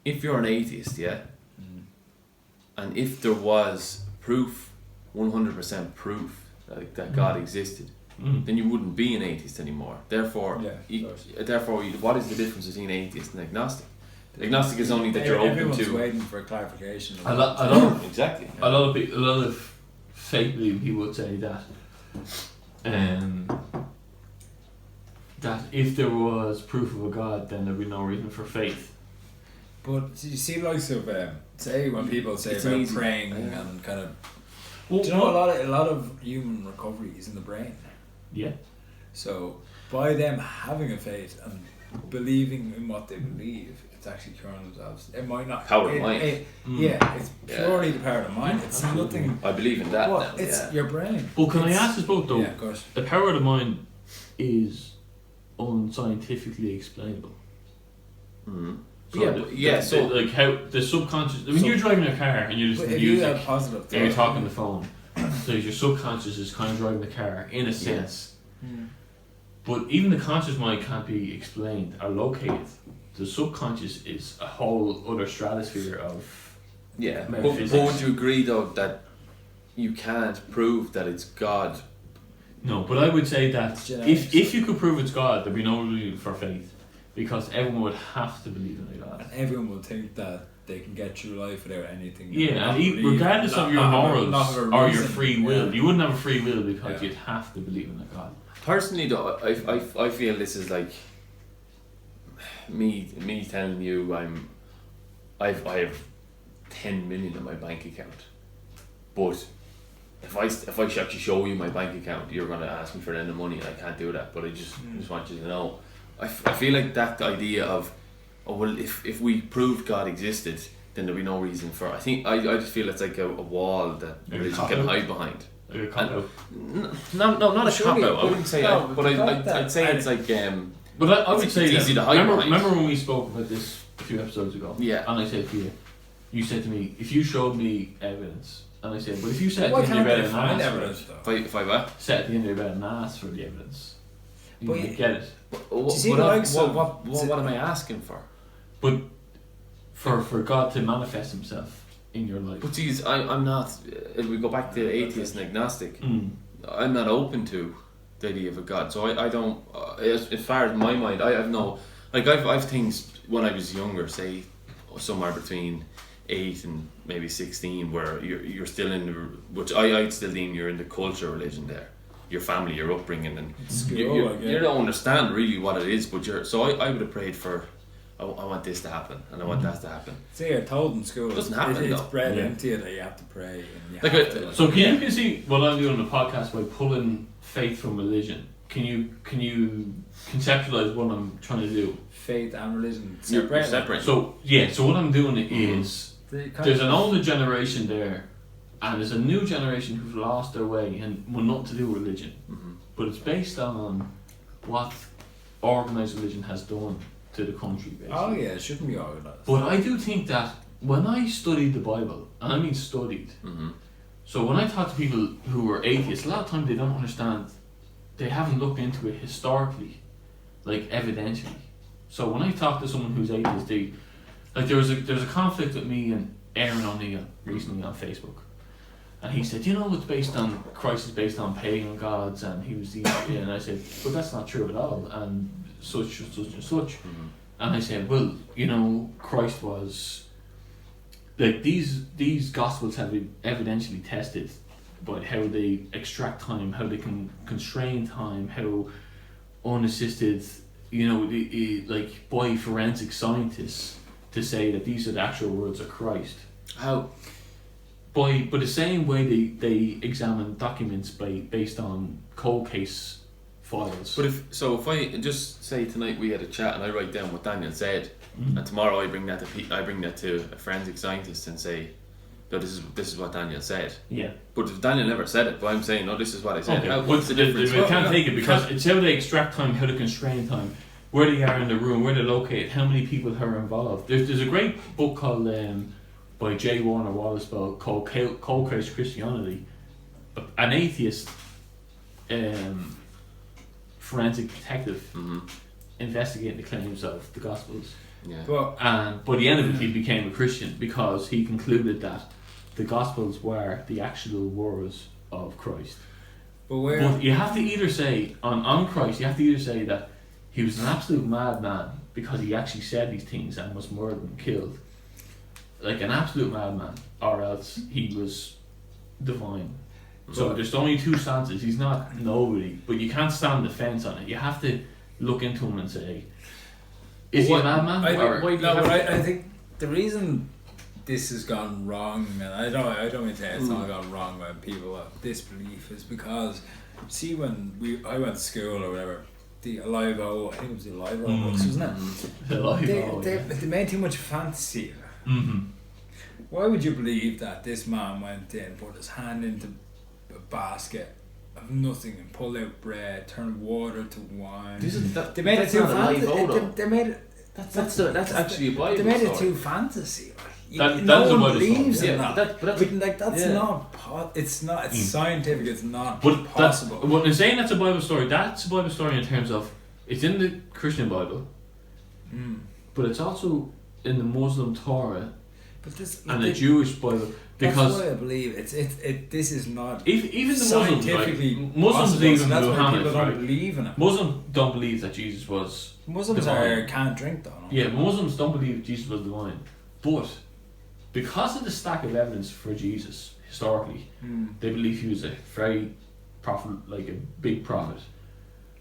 if you're an atheist, yeah, and if there was proof, 100% proof that God existed, then you wouldn't be an atheist anymore. Therefore, what is the difference between atheist and agnostic? Agnostic is only that you're open Everyone's to. waiting for clarification. a lot Exactly. a lot of fake believing people would say that that if there was proof of a God, then there'd be no reason for faith. But do you see likes of say when people say It's about easy. praying Yeah. and kind of Well, do you know a lot of human recovery is in the brain. Yeah. So by them having a faith and believing in what they believe, it's actually curing themselves. It might not Power of mind. Yeah, it's purely the power of the mind. It's nothing. I believe in that Well, now. it's Yeah. your brain. Well, can I It's- ask us both though? Yeah, of course. The power of the mind is unscientifically explainable. Mhm. So Yeah, the- but- yeah, the- so- like how the subconscious. When So- you're driving a car and you're But listening if to you music, have positive and you're thought- talking on the phone, so your subconscious is kind of driving the car in a sense. But even the conscious mind can't be explained or located. The subconscious is a whole other stratosphere of. Yeah, but Metaphysics. would you agree though that you can't prove that it's God? No, but I would say that Genetics. if you could prove it's God, there'd be no reason for faith, because everyone would have to believe in a God. And everyone will think that they can get through life without anything. Yeah, Not and believe- regardless of your not have a- morals not have a or your reason. free will, Yeah. you wouldn't have a free will because Yeah. you'd have to believe in a God. Personally though, I feel this is like me telling you I have 10 million in my bank account, but if I actually show you my bank account, you're gonna ask me for the money, and I can't do that. But I just want you to know, I feel like that idea of, oh well, if we proved God existed, then there'd be no reason for. I just feel it's like a wall that religion can hide behind. Like a cop-out. Not a Surely, cop out. I wouldn't say, no, but I'd say that- it's like But I would It's say easy that, to hide behind. remember when we spoke about this a few episodes ago? Yeah. And I said to you, you said to me, if you showed me evidence, and I said, but if you sat Why at the end of can't your they bed and find asked for evidence it, though? if I what? sat at the end of your bed and asked for the evidence, you But would you- get it. What, see the likes of- what am I asking for? But for God to manifest Himself in your life. But geez, I'm not. If we go back to atheist and agnostic, I'm not open to the idea of a God. So I don't. As far as my mind, I have no. Like I've things when I was younger, say somewhere between 8 and maybe 16, where you're still in the, which I'd still deem you're in the culture religion there. Your family, your upbringing, and School, you don't understand really what it is. But I would have prayed for. I want this to happen, and I want that to happen. See, you're told in school, It doesn't happen, it's though. bred Yeah. into you that you have to pray. And you Like have a- to, So you can see what I'm doing on the podcast by pulling faith from religion. Can you conceptualize what I'm trying to do? faith and religion You're separate. separate. So what I'm doing is They kind there's of- an older generation there, and there's a new generation who've lost their way and want nothing to do with religion. Mhm. But it's based on what organised religion has done to the country, basically. Oh yeah, it shouldn't be organised. But I do think that when I studied the Bible, and I mean studied, Mhm. so when I talk to people who were atheists, a lot of times they don't understand, they haven't looked into it historically, like evidentially. So when I talk to someone who's atheist, there was a conflict with me and Aaron O'Neill recently on Facebook, And he said, you know, Christ is based on pagan gods, and he was and I said, but that's not true at all, and such and such and such. Mm-hmm. And I said, well, you know, Christ was, like, these gospels have been evidentially tested by how they extract time, how they can constrain time, how unassisted, you know, like by forensic scientists to say that these are the actual words of Christ. How? By the same way they examine documents based on cold case files. But if I just say tonight we had a chat and I write down what Daniel said, and tomorrow I bring that to a forensic scientist and say, no, this is what Daniel said. Yeah. But if Daniel never said it, but I'm saying, no, this is what I said. Okay. What's the difference? They can't take it because it's how they extract time, how they constrain time, where they are in the room, where they're located, how many people are involved. There's a great book called by J. Warner Wallace called Cold Case Christianity. An atheist forensic detective investigating the claims of the Gospels. Yeah. And by the end of it, he became a Christian because he concluded that the Gospels were the actual words of Christ. But you have to either say, on Christ, you have to either say that he was an absolute madman because he actually said these things and was murdered and killed, like an absolute madman, or else he was divine. So there's only two stances. He's not nobody, but you can't stand the fence on it. You have to look into him and say, is he a madman? I think the reason this has gone wrong, and I don't mean to say it's not gone wrong when people have this belief, is because, see, when I went to school or whatever, the Alive O, I think it was the Alive O books, wasn't it? The Alive O, they made too much fantasy. Why would you believe that this man went in, put his hand into a basket of nothing and pulled out bread, turned water to wine? They made it too fantasy. They made it. That's actually a Bible They made it story. too fantasy. No one believes in yeah, that. That's yeah. not. It's not. It's scientific. It's not But possible. When they're saying that's a Bible story, that's a Bible story in terms of it's in the Christian Bible, but it's also in the Muslim Torah and the Jewish Bible. Because that's why I believe this is not even the scientifically Muslims even that's why Muhammad, people don't right? believe in it. Muslims don't believe that Jesus was Muslims divine. can't drink though. No? Yeah, Muslims don't believe Jesus was divine, but because of the stack of evidence for Jesus historically, they believe he was a very prophet, like a big prophet,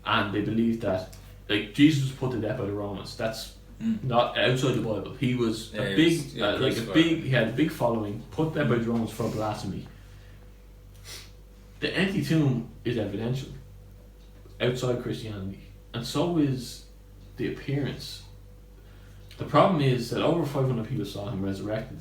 and they believe that like Jesus was put to death by the Romans. That's not outside the Bible. He was he had a big following, put there by the Romans for blasphemy. The empty tomb is evidential outside Christianity, and so is the appearance. The problem is that over 500 people saw him resurrected.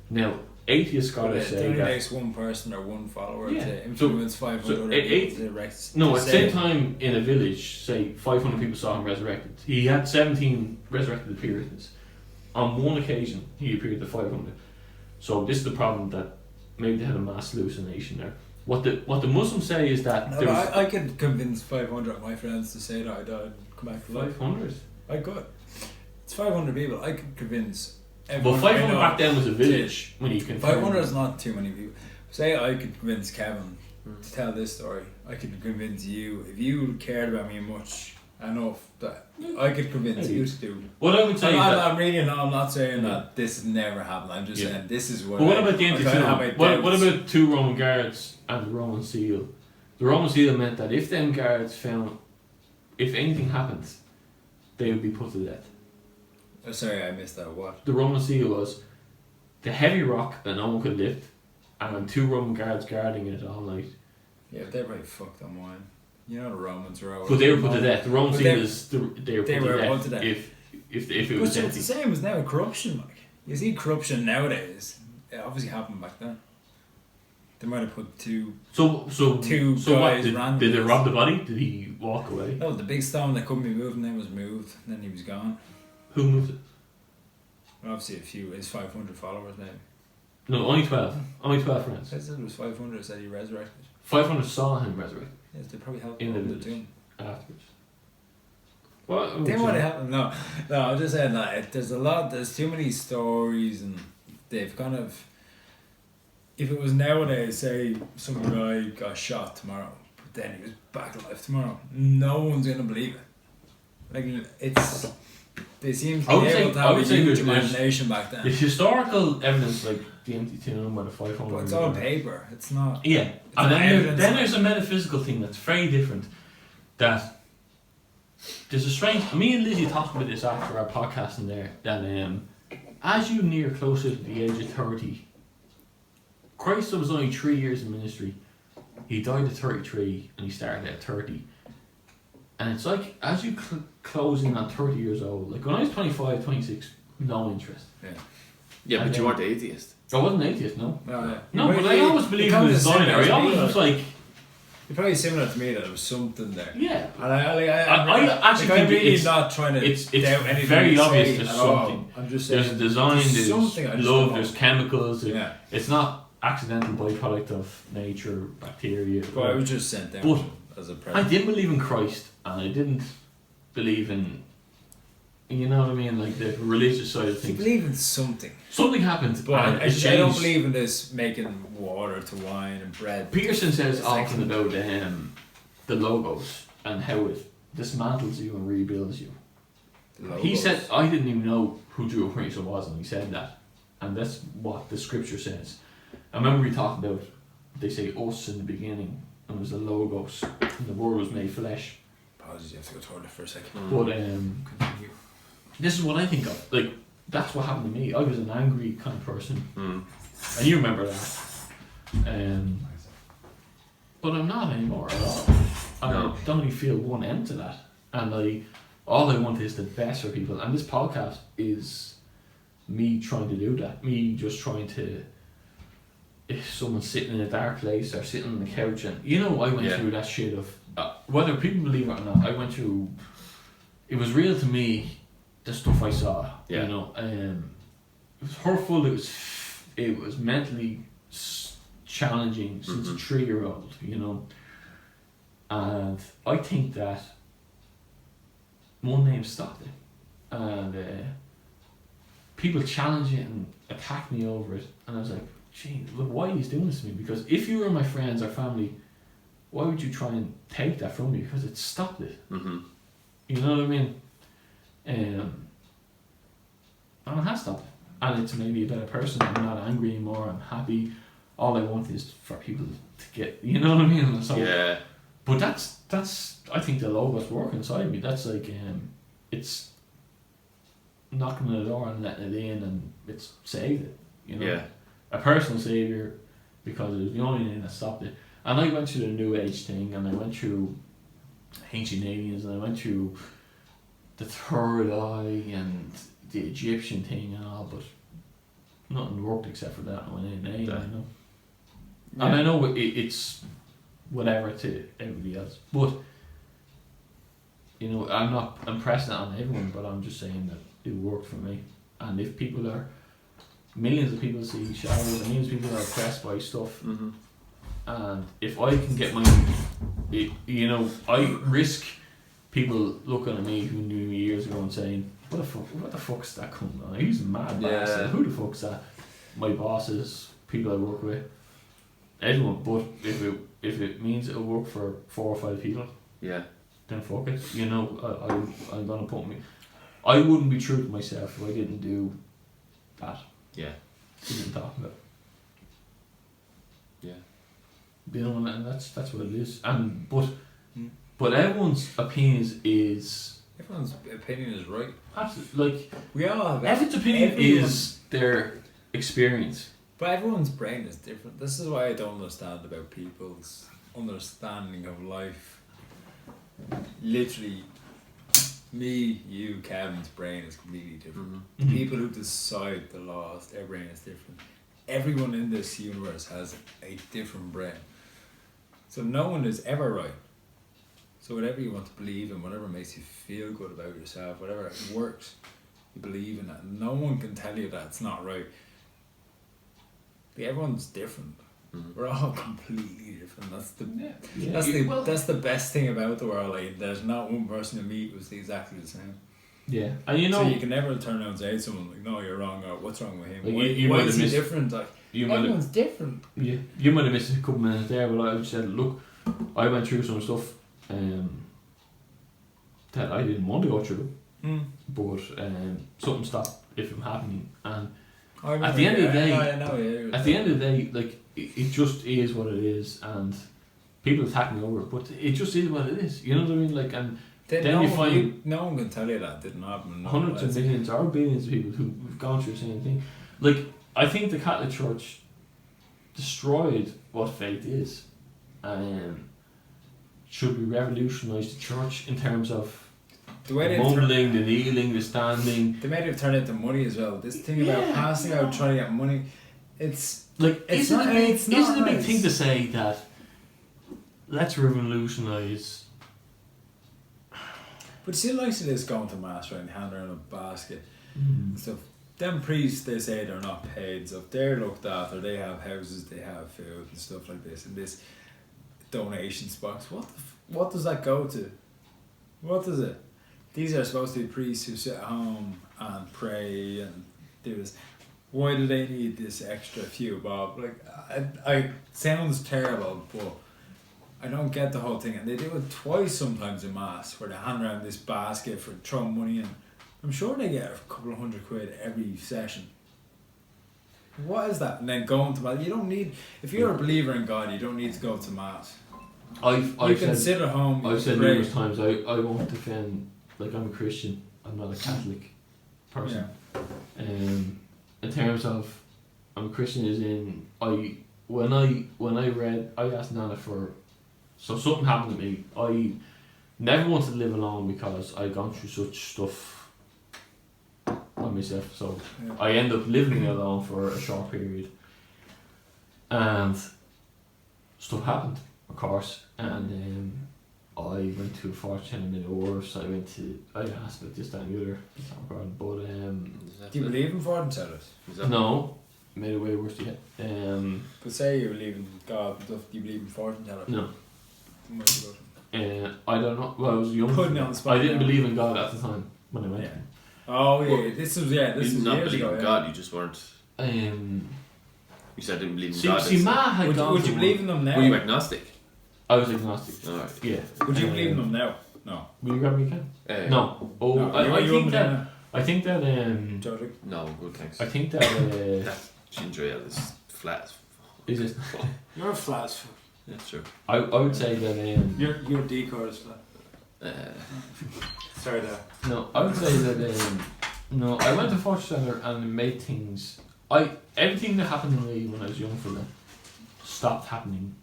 Now, atheist scholars say it that takes one person or one follower Yeah. to influence 500 people at the same time in a village, say 500 people saw him resurrected. He had 17 resurrected appearances. On one occasion, he appeared to 500. So this is the problem, that maybe they had a mass hallucination there. What the Muslims say is that I could convince 500 of my friends to say that I died and come back to life. 500. I could. It's 500 people. I could convince But everyone. 500 back then was a village when you can. 500 is not too many people. Say I could convince Kevin to tell this story. I could convince you, if you cared about me enough that I could convince you to do. What I would say I'm not saying that this never happened. I'm just saying this is what. But what about the empty tomb? What about 2 Roman guards and the Roman seal? The Roman seal meant that if them guards found, if anything happened, they would be put to death. Oh, sorry, I missed that. What? The Roman seal was the heavy rock that no one could lift, and 2 Roman guards guarding it all night. Yeah, they're very fucked on wine. You know the Romans were always. But they were put to death. The Roman seal is they were put to death. If it was But empty. it's the same as now corruption. Like you see corruption nowadays. It obviously happened back then. They might have put 2. So guys what? Did they rob the body? Did he walk away? No, the big stone that couldn't be moved, and then was moved, and then he was gone. Who moved it? Obviously, his 500 followers maybe. No, only 12. Only 12 friends. I said it was 500. I said he resurrected. 500 saw him resurrected Yes, they probably helped in him the the tomb. afterwards. What? They might have helped him. No, I'm just saying that there's too many stories, and they've kind of. if it was nowadays, say some guy got shot tomorrow, but then he was back alive tomorrow, no one's gonna believe it. Like they seem to be able to have a huge imagination back then. The historical evidence, like the empty tomb or the 500. But it's all paper. It's not. Yeah, it's and not then there's a metaphysical thing that's very different. That there's a strange. Me and Lizzie talked about this after our podcasting there. That as you near closer to the age of 30, Christ was only 3 years in ministry. He died at 33 and he started at 30. And it's like, as you close in on 30 years old, like when I was 25, 26, no interest. Yeah, but you weren't atheist. I wasn't atheist, no. No, but I always believed in the designer. I always was like... You're probably similar to me that there was something there. Yeah. And I actually think really it's not trying to it's doubt anything very you obvious say there's at something. all. I'm just saying, there's a design, there's something love, there's chemicals. Yeah. It's not accidental byproduct of nature, bacteria. But I was just sent down as a present. I didn't believe in Christ, and I didn't believe in, you know what I mean, like the religious side of things. You believe in something. Something happened, but and I don't believe in this making water to wine and bread. Peterson says often about the logos and how it dismantles you and rebuilds you. He said, I didn't even know who Jew was, and he said that, and that's what the scripture says. I remember we talked about, they say us in the beginning, and it was the logos, and the word was made flesh. Apologies, you have to go to toilet for a second. But continue. This is what I think of. Like, that's what happened to me. I was an angry kind of person, and you remember that. But I'm not anymore at all. I don't really feel one end to that. And all I want is the best for people. And this podcast is me trying to do that. Me just trying to, if someone's sitting in a dark place or sitting on the couch, and I went through that shit of, whether people believe it or not, I went through, it was real to me, the stuff I saw, it was hurtful, it was mentally challenging since a 3-year-old, and I think that one name stopped it, and people challenge it and attack me over it, and I was like, gee, look, why are you doing this to me? Because if you were my friends or family, why would you try and take that from me? Because it stopped it. You know what I mean? And it has stopped. And it's made me a better person. I'm not angry anymore. I'm happy. All I want is for people to get, you know what I mean? So, but that's I think the logos work inside me. That's like it's knocking on the door and letting it in, and it's saved it. A personal saviour, because it was the only thing that stopped it. And I went through the New Age thing, and I went through ancient aliens, and I went through the third eye and the Egyptian thing and all, but nothing worked except for that one name, And I know it's whatever to everybody else, but I'm not impressing it on everyone, but I'm just saying that it worked for me. And if millions of people see shadows, and millions of people are oppressed by stuff, and if I can get I risk people looking at me who knew me years ago and saying, what the fuck's that coming on? He's a mad bastard. Who the fuck's that? My bosses, people I work with, everyone. But if it means it'll work for 4 or 5 people, then fuck it. I'm gonna put me. I wouldn't be true to myself if I didn't do that. We didn't talk about. And that's what it is. And but everyone's opinion is. Everyone's opinion is right. Absolutely, like we all have. Everyone's opinion is their experience. But everyone's brain is different. This is why I don't understand about people's understanding of life. Literally, me, you, Kevin's brain is completely different. People who decide the laws, their brain is different. Everyone in this universe has a different brain. So no one is ever right. So whatever you want to believe in, whatever makes you feel good about yourself, whatever works, you believe in that. No one can tell you that it's not right. Like, everyone's different. We're all completely different. That's the best thing about the world. Like, there's not one person you meet who's exactly the same. Yeah, and you know, so you can never turn around and say to someone like, "No, you're wrong," or "What's wrong with him?" Like, Why, you why might is have he missed- different? Like you might have, everyone's different. yeah, you might have missed a couple minutes there, but I said, look, I went through some stuff that I didn't want to go through, but something stopped it from happening, and at the end of the day, at the end of the day, like it just is what it is, and people attack me over it, but it just is what it is. You know what I mean? Like, and then you find no one can tell you that didn't happen. hundreds of millions or billions of people who've gone through the same thing. Like, I think the Catholic Church destroyed what faith is, and should we revolutionise the church in terms of the way the they've mumbling, the kneeling, the standing? They may have turned into money as well. This thing about passing out, trying to get money, it's Like, It's isn't not- it it's not a big nice. thing to say that let's revolutionise? But see, like this going to mass, right, and handing around a basket and stuff. Them priests, they say they're not paid, so if they're looked after, they have houses, they have food and stuff like this, and this donations box. What does that go to? What does it? These are supposed to be priests who sit at home and pray and do this. Why do they need this extra few bob? Like, I sounds terrible, but I don't get the whole thing. And they do it twice sometimes in mass, where they hand around this basket for throwing money in. I'm sure they get a couple of £100 every session. What is that? And then going to mass. You don't need, if you're a believer in God, you don't need to go to mass. I've You can said, sit at home. I've said pray. numerous times, I won't defend, like, I'm a Christian, I'm not a Catholic person. In terms of, I'm a Christian as in, when I read, I asked Nana for, so something happened to me. I never wanted to live alone because I'd gone through such stuff by myself, so I ended up living alone for a short period, and stuff happened, of course, and I went to a fortune in the worse. I asked about this, that, and the other, but Do you believe in fortune tellers? no, made it way worse yet. But say you believe in God and stuff, do you believe in fortune tellers? No. Where do you go to? I don't know. Well, I was young. Putting it on the spot I didn't now. believe in God at the time when I went. Yeah. Oh yeah, Well, this was You years did not believe ago. in Yeah. God, you just weren't. You said didn't believe in see, God. Ma had Would, gone would you to believe in them now? Were you agnostic? I was agnostic. Alright. Yeah. Would you believe in them now? No. Will you grab me again? No. Oh, No, I you think wouldn't that. now. I think that. George? No, good thanks. I think that. That ginger ale is flat as Is it? fuck. You're a flat as fuck. That's true. I would say that. Your decor is flat. Sorry there. No, I would say that. No, I went to fortune teller and it made things. Everything that happened to me when I was young fella stopped happening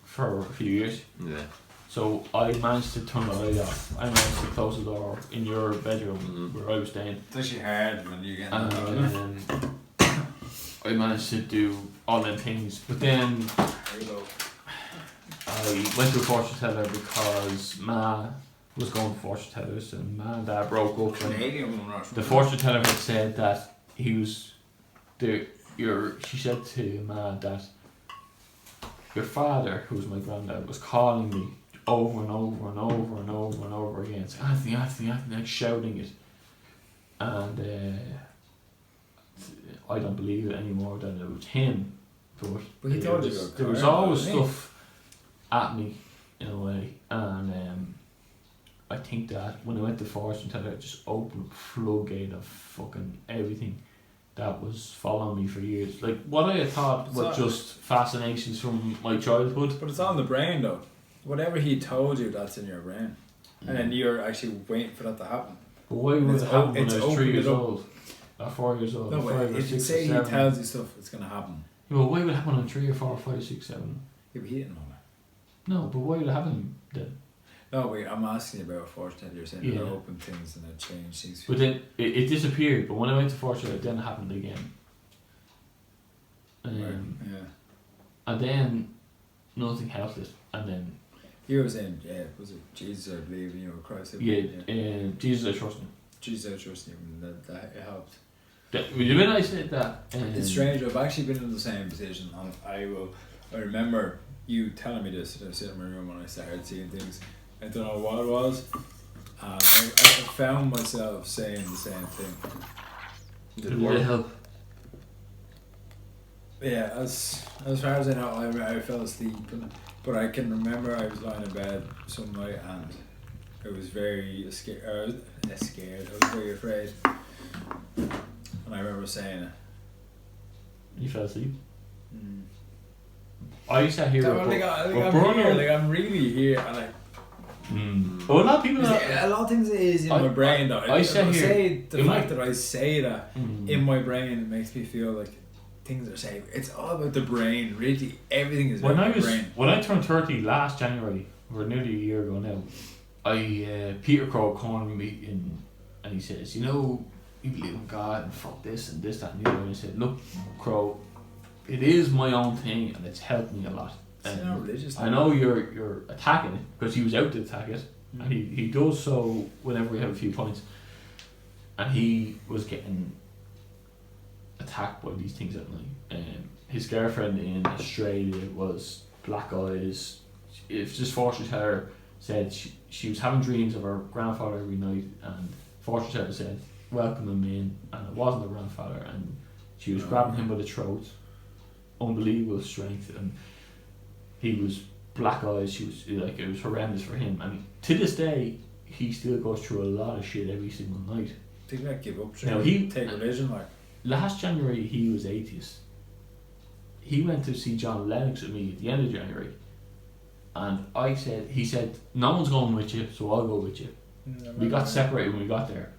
for a few years. Yeah. So I managed to turn the light off. I managed to close the door in your bedroom where I was staying. It's actually hard when you get And I managed to do all them things. But then There you go. I went to a fortune teller because Ma was going to fortune tellers and Ma and Dad broke up. And Canadian one, right? the fortune teller had said that he was she said to Ma that your father, who was my granddad, was calling me over and over and over and over and over again, saying, Anthony, Anthony, Anthony, like shouting it. And I don't believe it anymore that it was him. But he told you you were there was correct, always didn't he? stuff at me in a way, and I think that when I went to fortune teller, it just opened a floodgate of fucking everything that was following me for years. Like what I had thought It's were not- just fascinations from my childhood. But it's on the brain though. Whatever he told you, that's in your brain. And then you're actually waiting for that to happen. But why would It's it happen when it's I was opened 3 years it up. old? Or 4 years old? No, or but 5 or if you 6 or say he 7? tells you stuff, it's going to happen. Yeah, but why would it happen on 3 or 4 or 5, 6, 7? Yeah, but he didn't know that. No, but why would it happen then? No, wait, I'm asking you about fortune teller. You're saying Yeah. they open things and they change things. But then it disappeared. But when I went to fortune, it then happened again. Right, yeah. And then nothing helped it. And then You were saying, yeah, was it Jesus I believe in you or Christ? I yeah, believe in you. Jesus, I trust him. Jesus I trust in you, and that it helped. When I said that, It's strange. I've actually been in the same position, and I remember you telling me this. And I was sitting in my room when I started seeing things. I don't know what it was, And I found myself saying the same thing. Did it work? help? Yeah, as far as I know, I fell asleep, but I can remember I was lying in bed some night and I was very scared. I was very afraid. And I remember saying it. You fell asleep? Mm. I sat here. I'm here, like I'm really here, and I. Well, a lot of people. A lot of things is in my brain though. I sat here. Say the fact that I say that in my brain, it makes me feel like things are safe. It's all about the brain. Really, everything is about the brain. When I turned 30 last January, or nearly a year ago now, Peter Crow cornered me in, and he says, you know, you believe in God and fuck this and this, that and the other. And I said, look, Crow, it is my own thing and it's helped me a lot. It's not religious. I know you're attacking it because he was out to attack it, and he does so whenever we have a few points. And he was getting attacked by these things at night. His girlfriend in Australia was black eyes. It's just fortune teller said she was having dreams of her grandfather every night, and fortune teller said welcome him in, and it wasn't her grandfather, and she was grabbing him by the throat. Unbelievable strength, and he was black eyes. She was like, it was horrendous for him, and to this day he still goes through a lot of shit every single night. Did not give up? Now he take religion like. Last January he was atheist. He went to see John Lennox with me at the end of January, and he said no one's going with you, so I'll go with you. We got separated when we got there,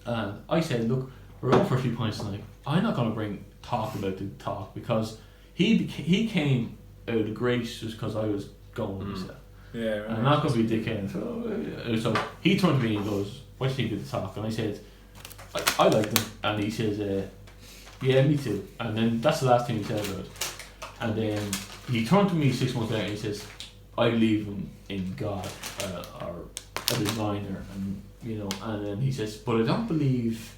and I said, look, we're going for a few points tonight. I'm not going to talk about the talk because he came out of grace just because I was going with myself. Yeah, right. I'm not going to be a dickhead. So he turned to me and goes, what do you think of the talk? And I said, I liked him. And he says, yeah, me too. And then that's the last thing he said about it. And then he turned to me 6 months later and he says, I believe in God or a designer, and you know. And then he says, but I don't believe.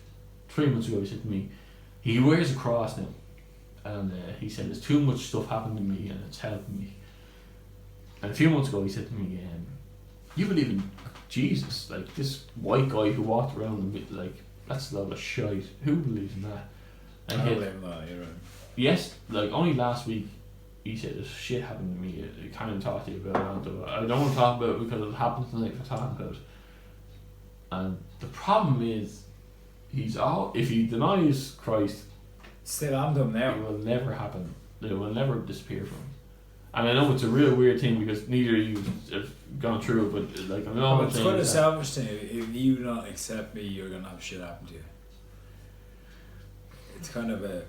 3 months ago he said to me, he wears a cross now, and he said there's too much stuff happened to me and it's helping me. And a few months ago he said to me, you believe in Jesus? Like this white guy who walked around and like, that's a lot of shite. Who believes in that? And I don't believe in that, you're right. Yes, like only last week he said this shit happened to me. I can't even talk to you about it. I don't want to talk about it because it happened tonight for talking about it. And the problem is, if he denies Christ, still on to him now. it will never happen. It will never disappear from him. And I know it's a real weird thing because neither of you have gone through it, but like I know it's quite a selfish thing. If you don't accept me, you're gonna have shit happen to you. It's kind of a.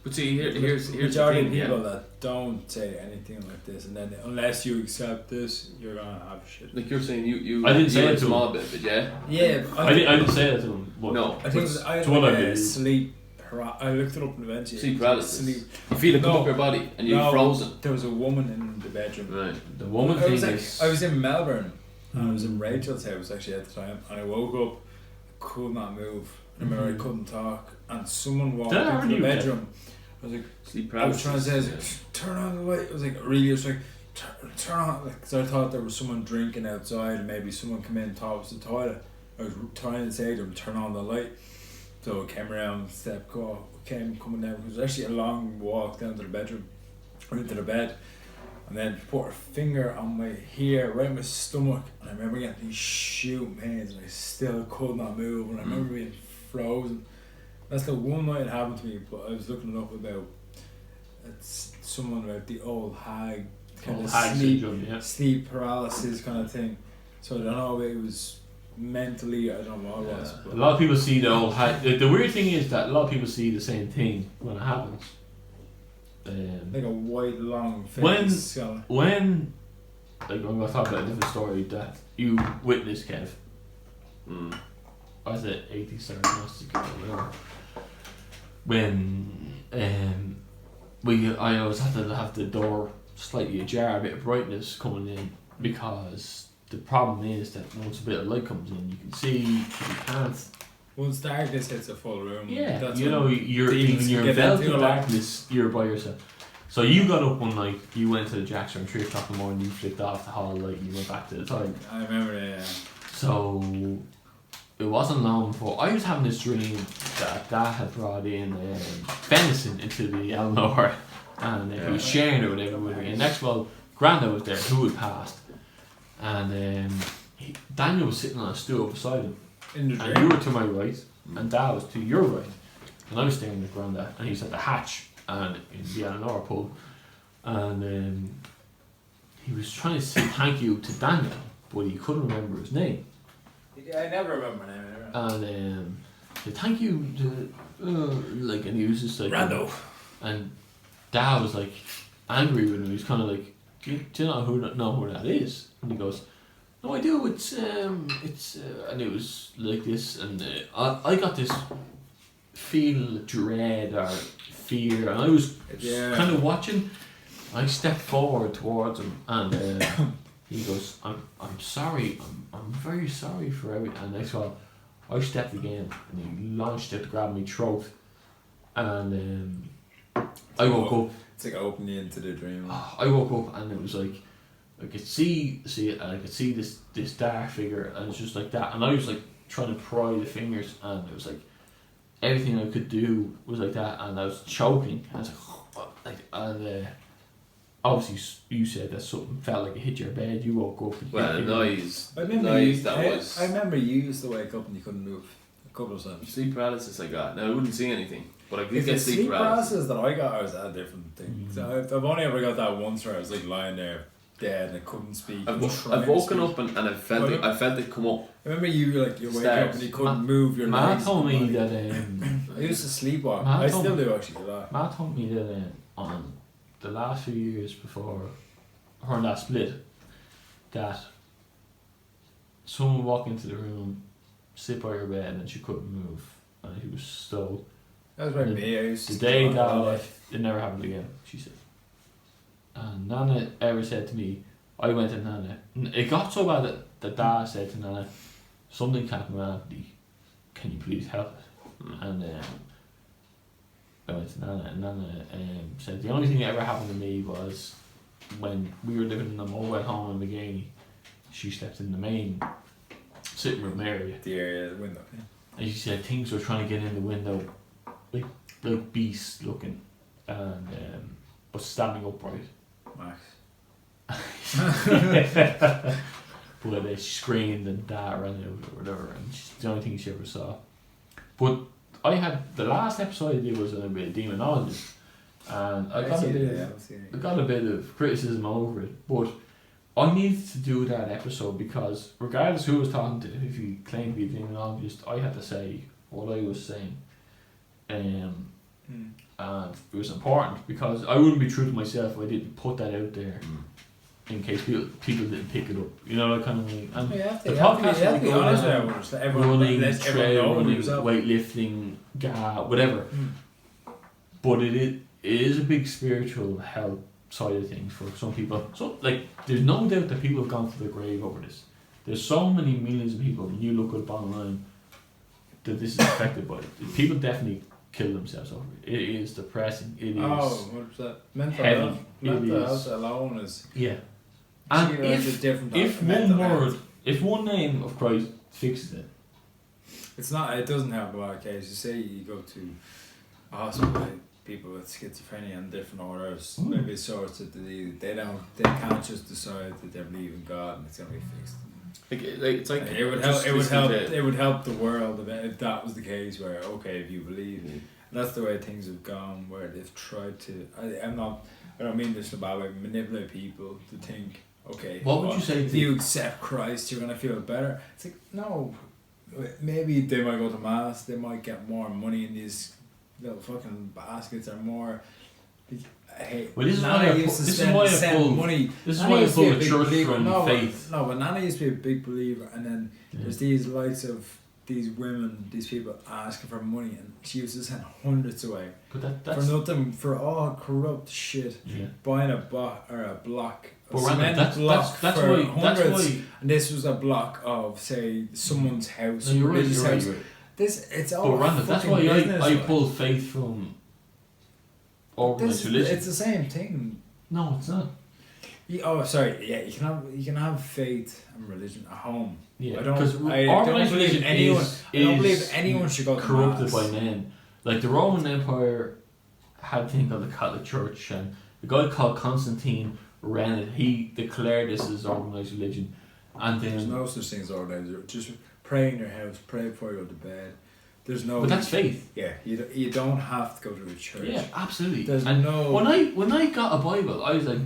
But see, here's the majority thing, of people that don't say anything like this, and then unless you accept this, you're gonna have shit. Like you're saying, you I didn't say it to small him. bit of it, yeah. Yeah, I didn't say it to him. But No, I think I had what I like believe. sleep. I looked it up eventually. sleep paralysis. Sleep. You feel it come No. up your body and you're frozen. There was a woman in the bedroom. Right. The woman I thing was like, is, I was in Melbourne, and I was in Rachel's house actually at the time, and I woke up, could not move. I remember I couldn't talk, and someone walked Did I into the already- bedroom. I was like, Sleep I was paralysis. trying to say, I was like, turn on the light. I was like, really, I was like, turn on, like, because I thought there was someone drinking outside, and maybe someone came in and thought it was the toilet. I was trying to say to them, turn on the light. So I came around, coming down. It was actually a long walk down to the bedroom, or into the bed, and then put her finger on my here, right in my stomach, and I remember getting these shooting pains, and I still could not move, and I remember being frozen. That's the one night it happened to me, but I was looking up about someone about the old hag kind of sleep paralysis kind of thing. So I don't know if it was mentally, I don't know what it was. a But lot of people see the old the weird thing is that a lot of people see the same thing when it happens. like a white long face. When like I'm going to talk about a different story that you witnessed, Kev. I was at 80s diagnostic or whatever. When I always had to have the door slightly ajar, a bit of brightness coming in, because the problem is that once a bit of light comes in, you can see, you can't. Once darkness hits a full room, Yeah, that's you know, when you're demons enveloped get in into it. darkness. You're by yourself. So you got up one night, you went to the Jacks around 3 o'clock in the morning, you flipped off the hall light and you went back to the time. I remember that, yeah. So it wasn't long before I was having this dream that Dad had brought in venison into the Eleanor and he was sharing it with everybody. And next of all, Granda was there, who had passed. And Daniel was sitting on a stool beside him. In the And you were to my right, and Dad was to your right. And I was staring at Granda, and he was at the hatch and in the Eleanor pub. And he was trying to say thank you to Daniel, but he couldn't remember his name. Yeah, I never remember my name. And said thank you to like, and he was just like Rando. And Dad was like angry with him. He was kind of like, do you know who that is? And he goes, no, I do. It's and it was like this, and I got this feel dread or fear, and I was kind of watching. I stepped forward towards him, and he goes, I'm sorry. I'm very sorry for everything. And next one, I stepped again, and he launched out to grab my throat, and I woke up. It's like opening into the dream. I woke up, and it was like I could see it, and I could see this dark figure, and it's just like that. And I was like trying to pry the fingers, and it was like everything I could do was like that, and I was choking. And I was like, and obviously you said that something felt like it hit your bed. You woke up. Well, noise. I remember I remember you used to wake up and you couldn't move a couple of times. Sleep paralysis I got. Now I wouldn't see anything, but I did If get the sleep paralysis. that I got, I was at a different thing. So I've only ever got that once where I was like lying there dead and I couldn't speak. I've woken up and I felt it come up. I remember you wake up and you couldn't move your Matt legs. told me that I used to sleepwalk. Matt I told still me- do actually a lot. Matt told me that on the last few years before her and that split, that someone would walk into the room, sit by her bed, and she couldn't move, and he was stole. That was right The- me. I used The to day sleep Dad all left, it never happened again, she said. And Nana ever said to me, I went to Nana. It got so bad that Dad said to Nana, something can't come out, can you please help it? And I went to Nana, and Nana said the only thing that ever happened to me was when we were living in a mobile home in McGaney. She slept in the main sitting room area. the area, the window. Yeah. And she said things were trying to get in the window, like beasts looking, and but standing upright. Max. But she screamed and Dad ran out or whatever, and it's the only thing she ever saw. But I had the last episode I did was a bit of demonologist, and I got a bit of criticism over it, but I needed to do that episode because regardless who I was talking to, if you claimed to be a demonologist, I had to say what I was saying. And it was important because I wouldn't be true to myself if I didn't put that out there in case people didn't pick it up. You know, that kind of thing. And the podcast will be running, trail running, weightlifting, whatever. But it is a big spiritual health side of things for some people. So, like, there's no doubt that people have gone to the grave over this. There's so many millions of people, when you look up online, that this is affected by it. People definitely kill themselves over it. It is depressing. It is what's that? Mental heavy. health. Mental health alone is. Yeah. And if one name of Christ fixes it, it's not. It doesn't have a lot of cases. Say you go to a hospital, like people with schizophrenia and different orders, maybe sorts of disease. They can't just decide that they believe in God and it's gonna be fixed. It's like it would help. It would help the world if that was the case. Where if you believe, and that's the way things have gone. Where they've tried to. I don't mean this in a bad way. Manipulate people to think. What would you say? If you accept Christ, you're gonna feel better. It's like no. Maybe they might go to mass. They might get more money in these little fucking baskets or more. Hey, well, this is why I pull a church from faith. No, but Nana used to be a big believer, and then there's these likes of these women, these people asking for money, and she used to send hundreds away but for nothing, for all corrupt shit. Yeah. Buying a block. But that's why. And this was a block of say someone's house, No, you're religious right, house. you're right. It's all. But Randa, that's why I pull faith from organised religion. It's the same thing. No, it's not. Sorry. Yeah, you can have faith and religion at home. Yeah, I don't organised believe religion anyone. I don't believe is anyone should go to corrupted mass. by men. Like the Roman Empire had a thing called the Catholic Church, and a guy called Constantine ran it. He declared this as organised religion, and then There's no such thing as organised. Just pray in your house. Pray before you go to bed. There's no. but that's faith. Yeah, you don't have to go to a church. Yeah, absolutely. There's and no. when I got a Bible, I was like,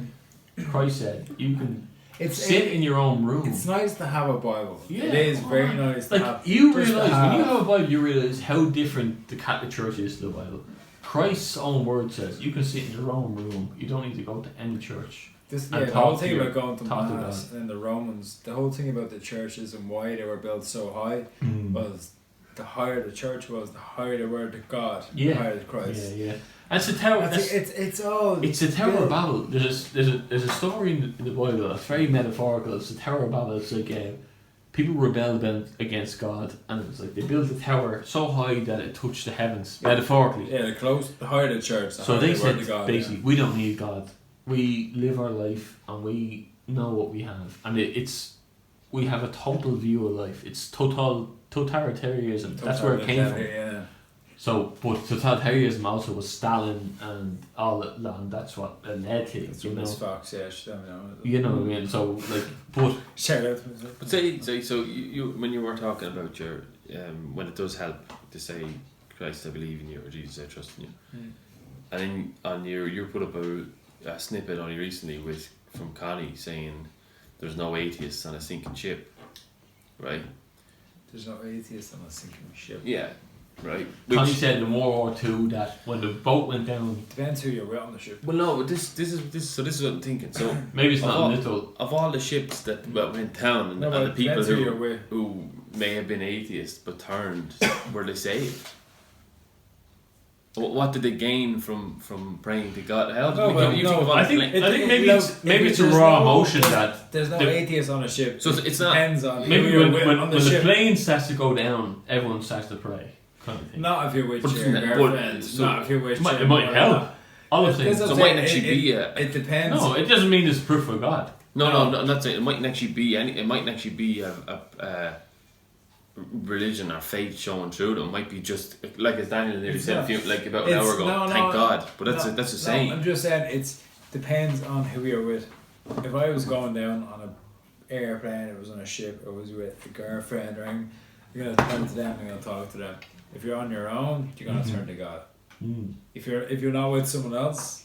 Christ said you can sit in your own room. It's nice to have a Bible. Yeah, it is very nice to like have. you just to realise when you have- have a Bible, you realise how different the Catholic Church is to the Bible. Christ's own word says you can sit in your own room. You don't need to go to any church. This, and the talk whole to thing your- about going to talk to mass and the Romans, the whole thing about the churches and why they were built so high was the higher the church was, the higher they were to God, the higher to Christ. Yeah. And it's a tower. It's all. It's the Tower built. of Babel. There's a story in the Bible. It's very metaphorical. It's the Tower of Babel. It's like people rebelled against God, and it's like they built the tower so high that it touched the heavens, metaphorically. Yeah, the higher the church, the So higher they they were said to God. basically, we don't need God. We live our life and we know what we have, and we have a total view of life. It's totalitarianism. That's where it came from. Yeah. So, but totalitarianism also was Stalin and all that, and that's what it led to. That's You what know, Miss Fox, yeah, she told me that. you know what I mean. So, like, but Shout out. But say so you when you were talking about your when it does help to say Christ I believe in you or Jesus I trust in you, and then on you put up a snippet on you recently from Connie saying there's no atheists on a sinking ship, right? There's no atheists on a sinking ship. Yeah, right. Connie said in World War II that when the boat went down, Depends who you're with on the ship. Well, no, but this is what I'm thinking. So maybe it's Of not all- literal. of all the ships that went down and, No, and but the people depends who you're with. who may have been atheists but turned, were they saved? What did they gain from praying to God? How did No, they but you no, think of all I the think fla- maybe it's a there's raw no- emotion that There's no the- atheists on a ship. So it's not- Depends on maybe who you're when with when, on when the the ship. plane starts to go down, everyone starts to pray, kind of thing. Not if you're with But your isn't it- but- girlfriend. so Not if you're with It might, your it might mother. help. All I'm saying. That's So what it I'm might saying, actually be a It depends. No, it doesn't mean it's proof of God. no, I'm not saying it mightn't actually be any. It mightn't actually be a religion or faith showing through them. It might be just like as Daniel nearly It's said not. about an hour ago. Thank God, but that's no, a no, saying. I'm just saying it's depends on who you're with. If I was going down on an airplane, it was on a ship, I was with a girlfriend, or anything, you're gonna turn to them, you're gonna talk to them. If you're on your own, you're gonna turn to God. If you're not with someone else,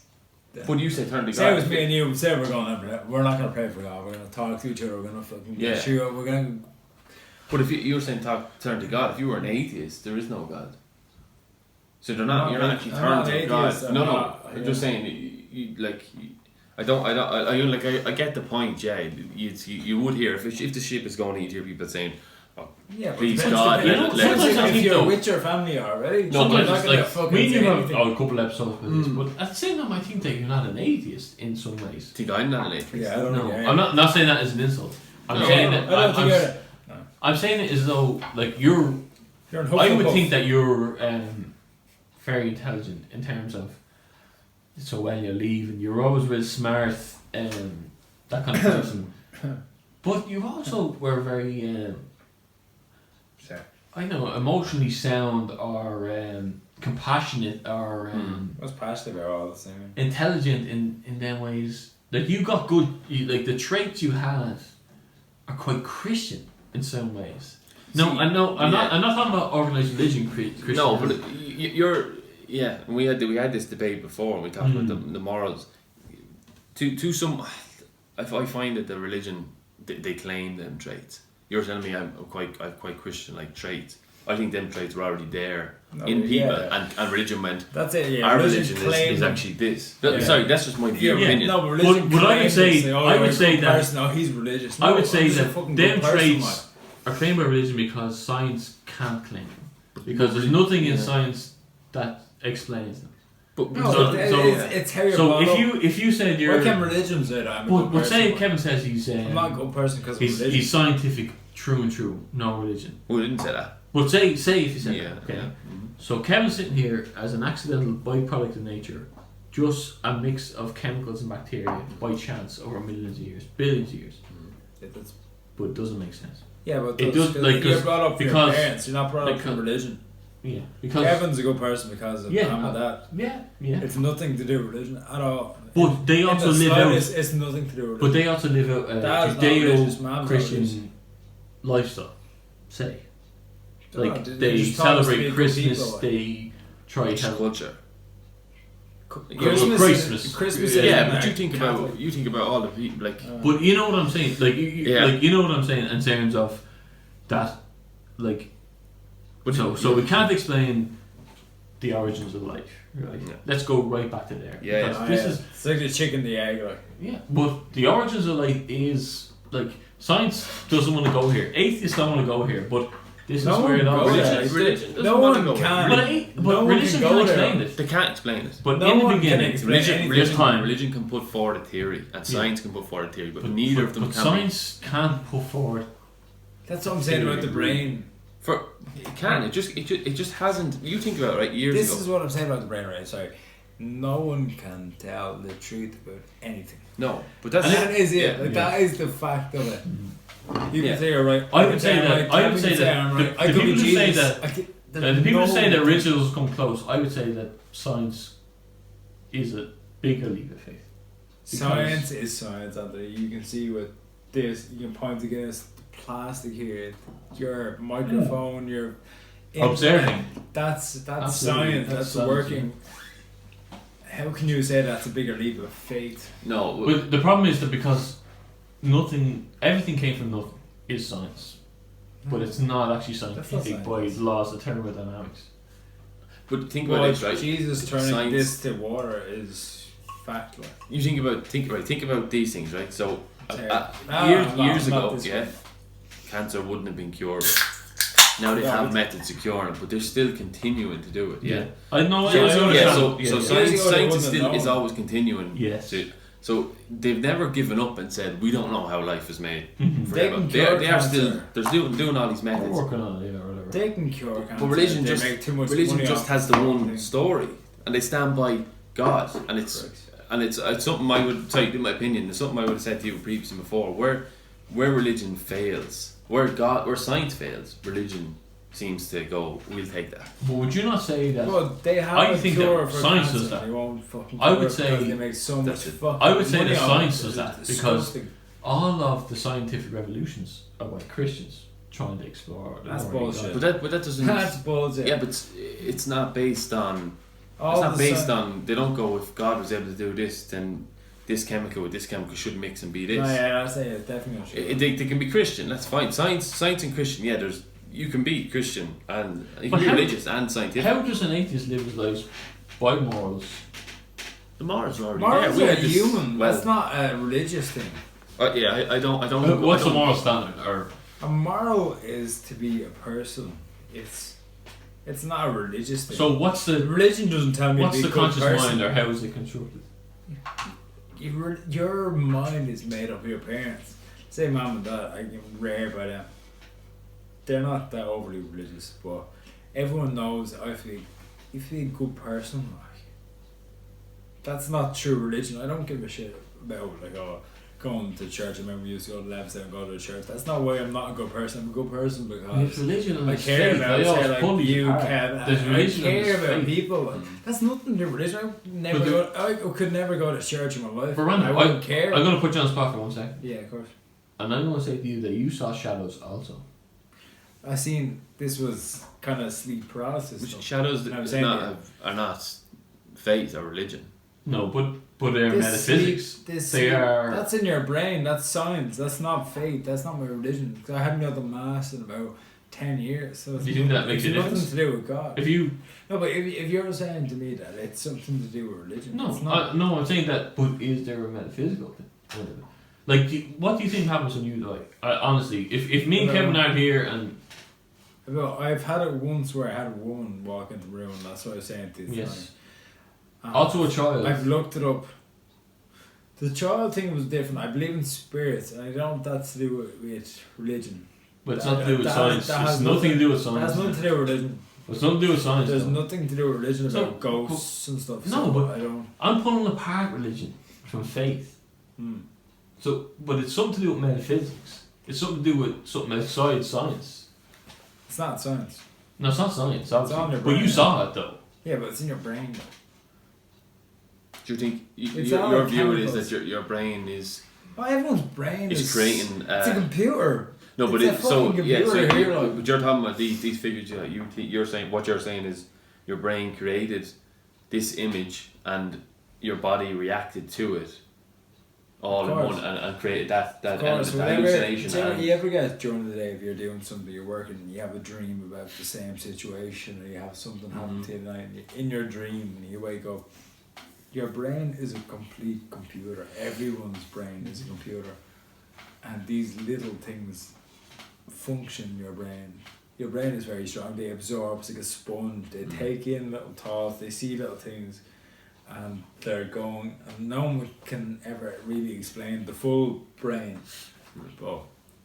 But you say turn to say it God. was me and you, say we're going up, we're not gonna pray for God. We're gonna talk to each other. We're gonna fucking Yeah. shoot. We're gonna. But if you're saying turn to God, if you were an atheist, there is no God. So they're not. I'm You're not- not actually I'm turning not to an God. atheist, I'm No, not, I'm yeah. just saying. I get the point. Yeah, you would hear if the ship is going, you'd hear people saying, "Oh, Yeah, but Please, depends- God, depends let- let- if think you're though- with your family already. No, you're Sometimes not it's gonna like fucking we say do have anything. a couple episodes with this, but at the same time, I think that you're not an atheist in some ways. think I'm not an atheist." Yeah, I don't No, know. I'm not saying that as an insult. I'm No, saying I that don't think you're. I'm saying it as though like you're. You're an I would Hufflepuff. think that you're very intelligent in terms of so when you leave and you're always real smart that kind of person. But you also were very Sorry. I know emotionally sound or compassionate or I was passionate about all the same. intelligent in them ways. Like you got good. Like the traits you had are quite Christian in some ways. No, See, I know. I'm yeah. not talking about organised religion. Christian. No, but you're. Yeah, and we had this debate before, and we talked about the morals. To some, I find that the religion they claim them traits. You're telling me I'm quite Christian like traits. I think them traits were already there in people, yeah. and religion meant That's it. Yeah, our religion claims is them. actually this. Yeah. Sorry, that's just my view Yeah. opinion. No, but religion But I would claims say- it, I oh, would you're a say good that- person. No, he's religious. I No, would I'm say just a that fucking them good person, traits are claimed by religion because science can't claim them. Because there's nothing in science that explains them. But No, So- it's how you're So brought up. if you said you're, Why can religion say that I'm a good but say person? Kevin says he's I'm not a good person because of religion. he's scientific, true and true, no religion. we didn't say that. But say if you said Yeah, that, okay. yeah. So Kevin's sitting here as an accidental byproduct of nature, just a mix of chemicals and bacteria by chance over millions of years, billions of years. But it doesn't make sense. Yeah, but it does, like, you're brought up from your because- parents. You're not brought up from religion. Yeah, because Kevin's a good person because of mom and dad. yeah. It's nothing to do with religion at all. But they also In the live out. slightest, it's nothing to do with religion. But they also live out a Dad's not religious, mom's not religious. Judeo-Christian lifestyle. Say, No, like they they just taught us to be celebrate good Christmas. people, like. They try It's to have. culture. Christmas. Christmas. Yeah, isn't but a you think Catholic. about all the people like. But you know what I'm saying, like Yeah. like you know what I'm saying in terms of that, like. But So we can't explain the origins of life, right? Yeah. Let's go right back to there. Yeah, Because Oh, this yeah. is It's like the chicken, the egg, like. yeah. But the origins of life is like science doesn't want to go here. Atheists don't want to go here, but this No is where it one all goes religion. there. religion doesn't No want one to go can. there. But No one religion can can go explain there. it. They can't explain it. But No in the one can beginning, explain anything. there's time. Religion can put forward a theory, and science can put forward a theory, but neither of them But can. science can't put forward. That's what I'm saying about the brain. It can. It just hasn't. You think about it, right? Years This ago. is what I'm saying about the brain, right? Sorry. No one can tell the truth about anything. No, but that's And that is it. yeah. Like, that is the fact of it. You Yeah. can say you're right. I can would say I'm that- right. I would Kevin say can that I'm the- right. I the could be people who say Jesus. that- I could- The there's people who no say that one- rituals come close, I would say that science is a bigger leap of faith. Science is science, Anthony. You can see with this, you can point against the plastic here, your microphone, your Observing. That's Absolutely. science. That's That's science, working. How can you say that's a bigger leap of faith? no. But the problem is that because everything came from nothing is science, but it's not actually scientific not by science. the laws of thermodynamics. But think about Well, this, right? Jesus turning Science- this to water is fact. Like. You think about these things, right? So No, years not ago, this yeah, one. cancer wouldn't have been cured. Now they Yeah, have but- methods to cure it, but they're still continuing to do it. Yeah. I know. Yeah, I so- understand. Yeah, so Yeah, so yeah. science, Years ago they science is wouldn't have still is known. always continuing. Yes. So they've never given up and said we don't know how life is made Mhm. forever. can They cure are still cancer. they're doing all these We're methods. working on it, yeah, or whatever. They can cure cancer. But religion they just make too much religion money just off has the one thing. story, and they stand by God, and it's something I would say, in my opinion, it's something I would have said to you previously before. Where religion fails, where science fails, religion seems to go. We'll take that. But would you not say that? Well, they have I a think cure that for science cancer. does that. They won't fucking I would cure it say because they make so much that's it. fucking I would say money that on science it. does that It's because disgusting. all of the scientific revolutions are by Christians trying to explore. the That's glory of bullshit. God. But that doesn't. That's bullshit. Yeah, but it's not based on. All It's not the based sci- on. They don't go if God was able to do this, then this chemical with this chemical should mix and be this. No, yeah, I'll say it's definitely not true. They can be Christian. That's fine. Science and Christian. Yeah, you can be Christian and you But can be how- religious and scientific. How does an atheist live his life by morals? The morals are already Morals there. are had this- human. Well, That's not a religious thing. yeah, I don't. What's I the don't- moral standard? Or A moral is to be a person. It's not a religious thing. so what's the religion doesn't tell me what's to the be a good conscious person. mind, or how is it constructed? Your mind is made up of your parents. Say mom and dad, I can rare by them. They're not that overly religious, but everyone knows if you feel a good person, like that's not true religion. I don't give a shit about going to church. I remember we used to go to Levs and go to church. That's not why I'm not a good person. I'm a good person There's because religion and I there's care faith. about They all say, like pull each you, apart. Kev. There's I religion and care there's about faith. people. Like, that's nothing to do with religion. I could never go to church in my life. But Randall, I wouldn't care. I'm going to put you on the spot for 1 second. Yeah, of course. And I'm going to say to you that you saw shadows also. I seen this was kind of sleep paralysis. Which stuff. shadows I'm saying are not faith or religion. No, but they're This metaphysics. sleep- this They sleep, are. That's in your brain. That's science. That's not faith. That's not my religion. 'Cause I haven't got the mass in about 10 years. So it's Do you think that makes it's a nothing difference? to do with God. If you No, but if you're saying to me that it's something to do with religion, no, it's not. no, I'm saying that. But is there a metaphysical thing? Like, what do you think happens when you die? Honestly, if me and No. Kevin aren't here and Well, I've had it once where I had a woman walk into the room, and that's what I was saying to you. yes, And also a child. I've looked it up. The child thing was different. I believe in spirits, and I don't know if that's to do with religion. But it's not to do with that- science. that It's has nothing to do with It has science. nothing to do with religion. But something to do with science. There's though. nothing to do with religion So, about ghosts and stuff. no, so but- I don't. I'm pulling apart religion from faith. So, but it's something to do with metaphysics. It's something to do with something outside science. It's not science. No, it's not science, obviously. on your But you brain. saw it though. Yeah, but it's in your brain. Do you think It's your all view is chemicals. that your brain is Oh, everyone's brain is creating? It's a computer. No, but It's a fucking yeah, so computer here, like. but you're talking about these figures. You're saying what you're saying is your brain created this image and your body reacted to it all Of in course. one and created that Of element, course, that whenever hallucination. you ever get during the day if you're doing something, you're working, and you have a dream about the same situation, or you have something happen to you tonight, and you're in your dream, and you wake up. Your brain is a complete computer. Everyone's brain is a computer, and these little things function in your brain. Your brain is very strong. They absorb. It's like a sponge. They take in little thoughts. They see little things. And they're going, and no one can ever really explain the full brain. But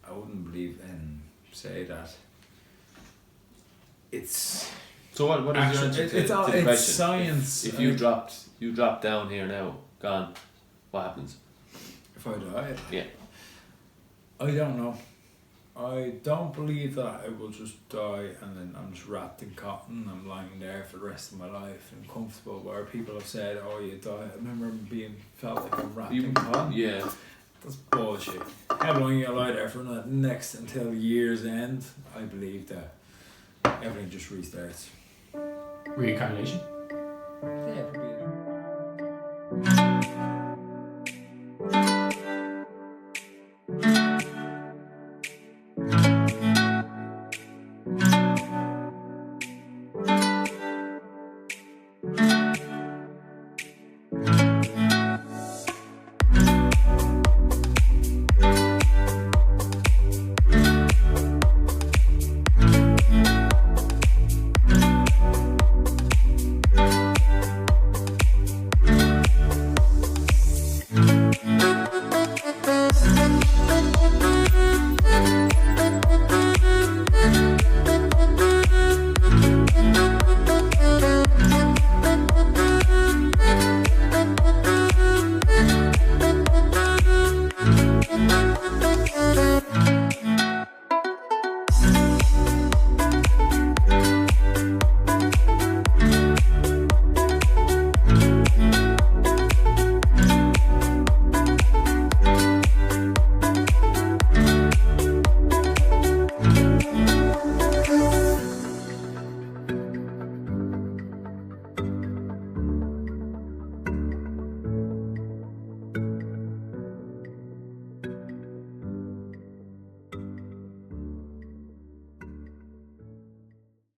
I wouldn't believe in say that it's. So what is your Actually, answer to it's all- the it's question? science. If you dropped down here now, gone, what happens? If I die, Yeah. I don't know. I don't believe that I will just die and then I'm just wrapped in cotton. I'm lying there for the rest of my life and comfortable. Where people have said, "Oh, you die." I remember felt like I'm wrapped in cotton. Yeah. That's bullshit. How long you lie there for next until year's end? I believe that everything just restarts. Reincarnation. Yeah, probably.